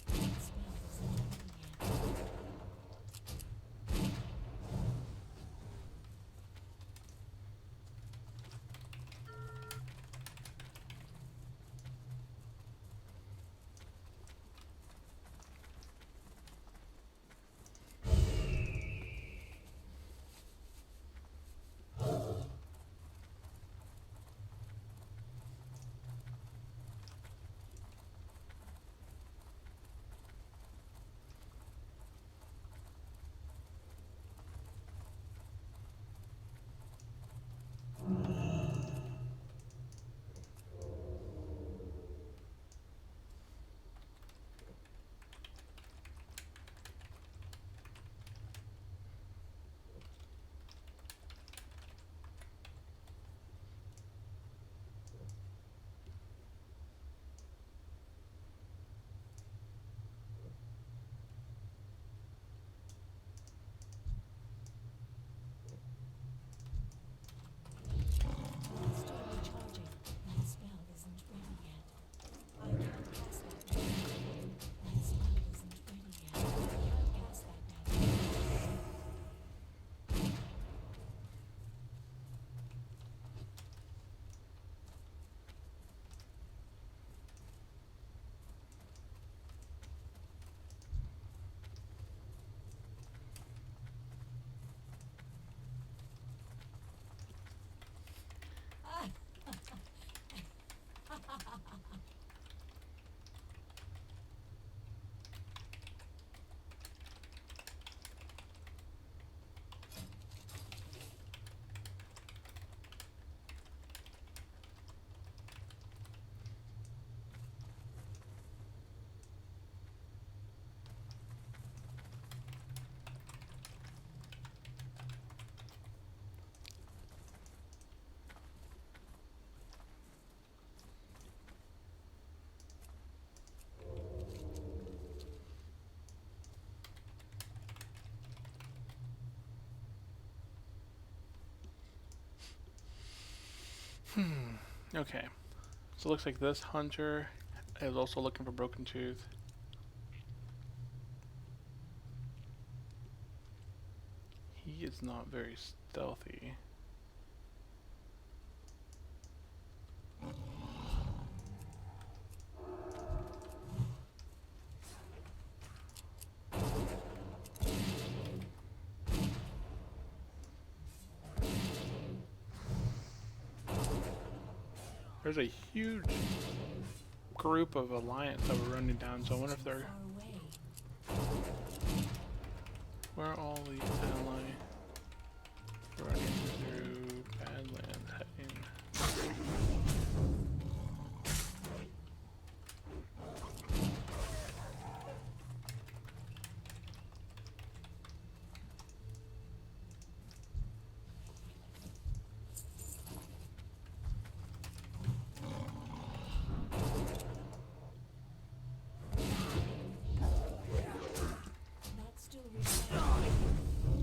That spell isn't ready yet. It's still recharging. That spell isn't ready yet. I can't cast that now. That spell isn't ready yet. I can't cast that now. Okay. So it looks like this hunter is also looking for Broken Tooth. He is not very stealthy. There's a huge group of Alliance that we're running down, so I wonder if they're... Far away. Where are all the ally running through Badlands heading? That's still recharging.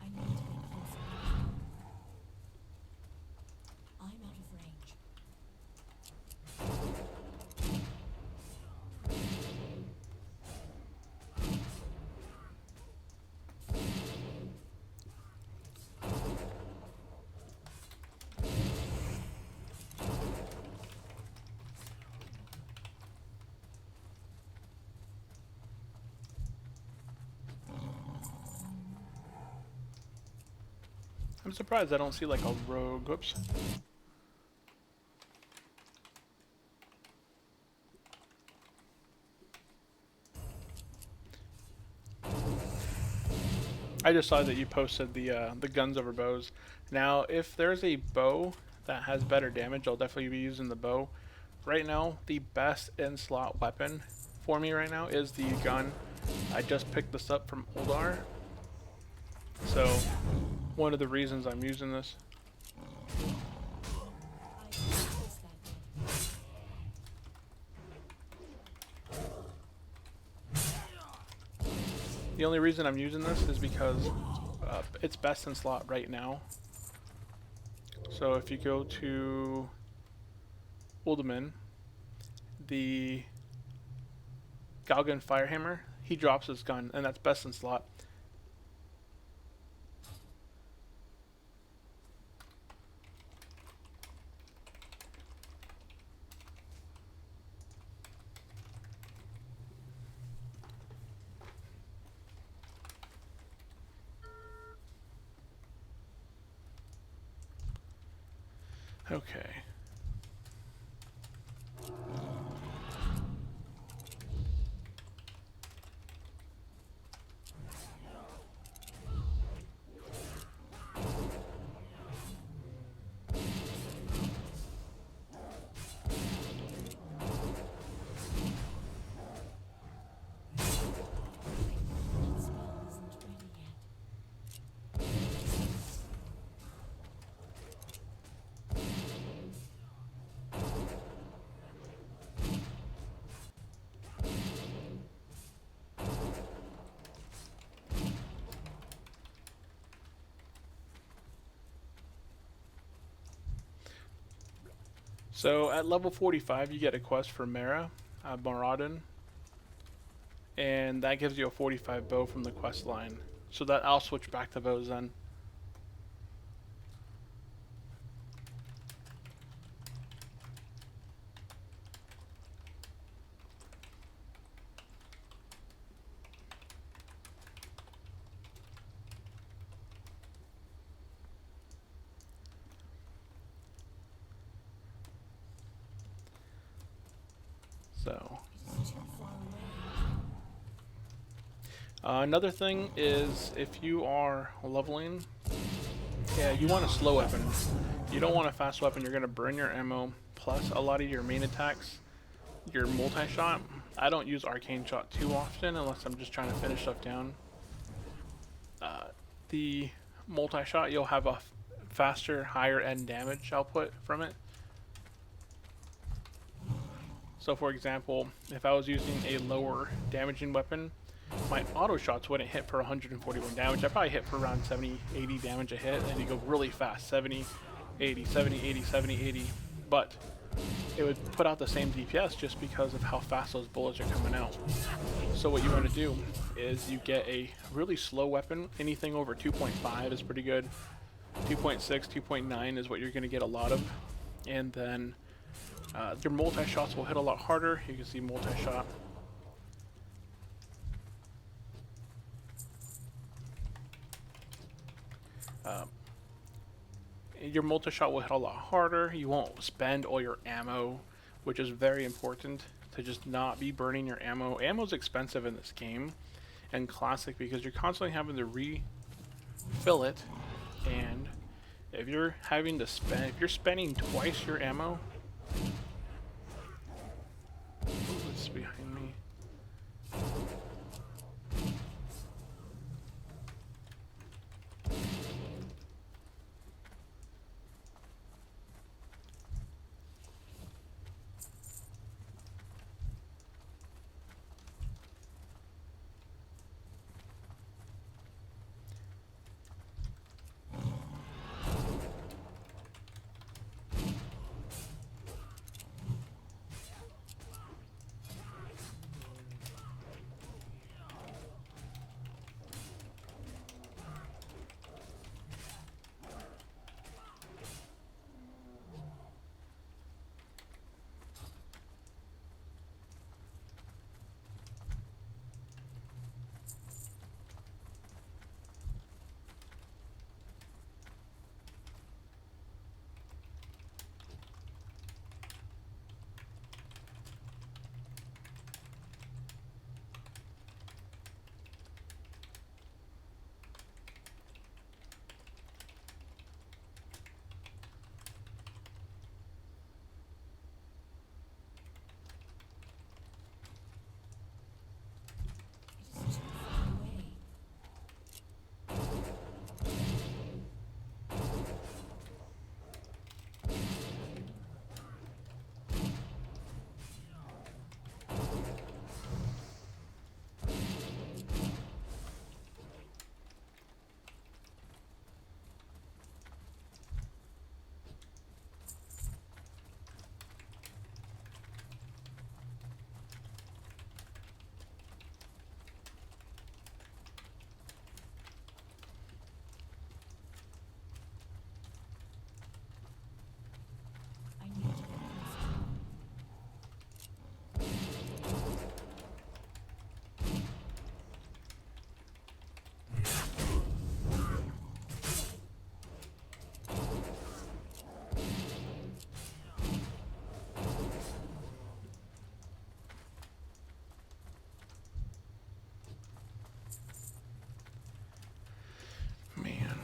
I need to get closer. I'm out of range. I'm surprised I don't see like a rogue. Whoops. I just saw that you posted the guns over bows. Now, if there's a bow that has better damage, I'll definitely be using the bow. Right now, the best in-slot weapon for me right now is the gun. I just picked this up from Oldar. So, one of the reasons I'm using this. I can place that ready. The only reason I'm using this is because it's best in slot right now. So if you go to Uldaman, the Galgan Firehammer, he drops his gun, and that's best in slot. Okay. That spell isn't ready yet. So at level 45, you get a quest for Mara, Moradin, and that gives you a 45 bow from the quest line. So that I'll switch back to bows then. So It's too far away. another thing is if you are leveling, yeah, you want a slow weapon. You don't want a fast weapon. You're gonna burn your ammo. Plus, a lot of your main attacks, your multi-shot. I don't use arcane shot too often unless I'm just trying to finish stuff down. The multi-shot, you'll have a faster, higher end damage output from it. So for example, if I was using a lower damaging weapon, my auto shots wouldn't hit for 141 damage. I probably hit for around 70, 80 damage a hit, and you go really fast, 70, 80, 70, 80, 70, 80. But it would put out the same DPS just because of how fast those bullets are coming out. So what you want to do is you get a really slow weapon. Anything over 2.5 is pretty good. 2.6, 2.9 is what you're going to get a lot of. And then Your multi-shots will hit a lot harder. You can see multi-shot. Your multi-shot will hit a lot harder. You won't spend all your ammo, which is very important to just not be burning your ammo. Ammo's expensive in this game and classic because you're constantly having to refill it, and if you're having to spend, if you're spending twice your ammo, what's behind me? It is too far away. I need to get closer. Man.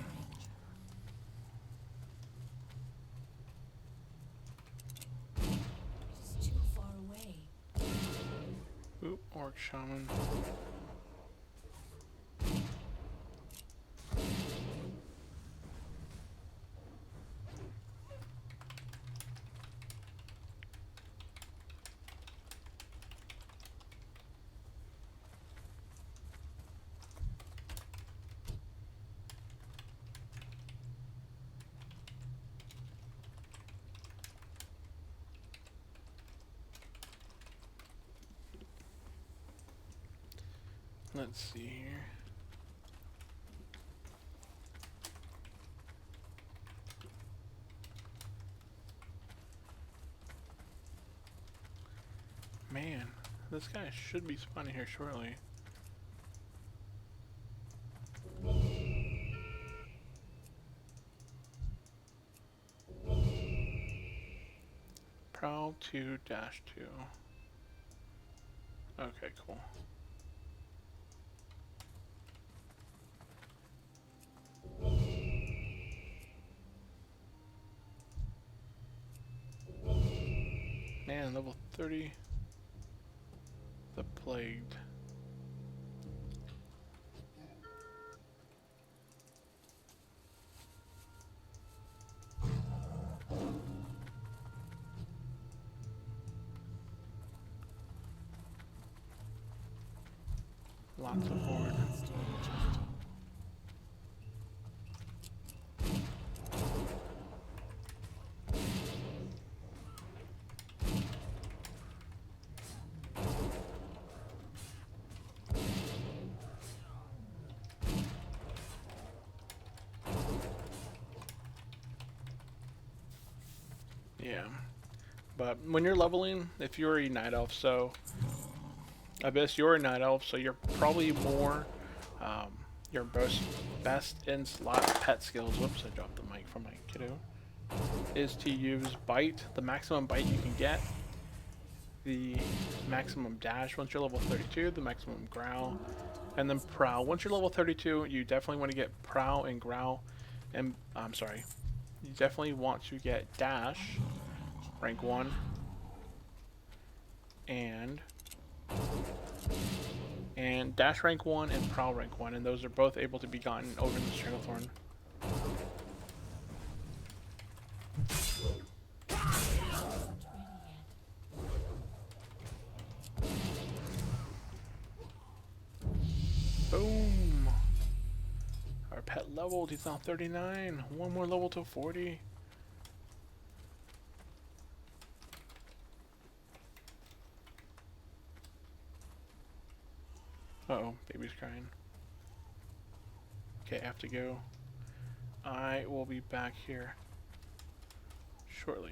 It is too far away. Oop, Orc Shaman. Let's see here. Man, this guy should be spawning here shortly. Prowl 2-2. Okay, cool. Man, level 30. The Plagued. Lots of horde. Still recharging. Yeah, but But when you're leveling, if you're a night elf, so Abyss, you're a night elf, so you're probably more your best in slot pet skills. Whoops, I dropped the mic from my kiddo. Is to use bite, the maximum bite you can get, the maximum dash once you're level 32, the maximum growl, and then prowl. Once you're level 32, you definitely want to get prowl and growl, and I'm sorry, you definitely want to get dash rank 1 and dash rank 1 and prowl rank 1, and those are both able to be gotten over in the Stranglethorn. Boom! Our pet leveled, he's now 39. One more level to 40. Uh-oh, baby's crying. Okay, I have to go. I will be back here shortly.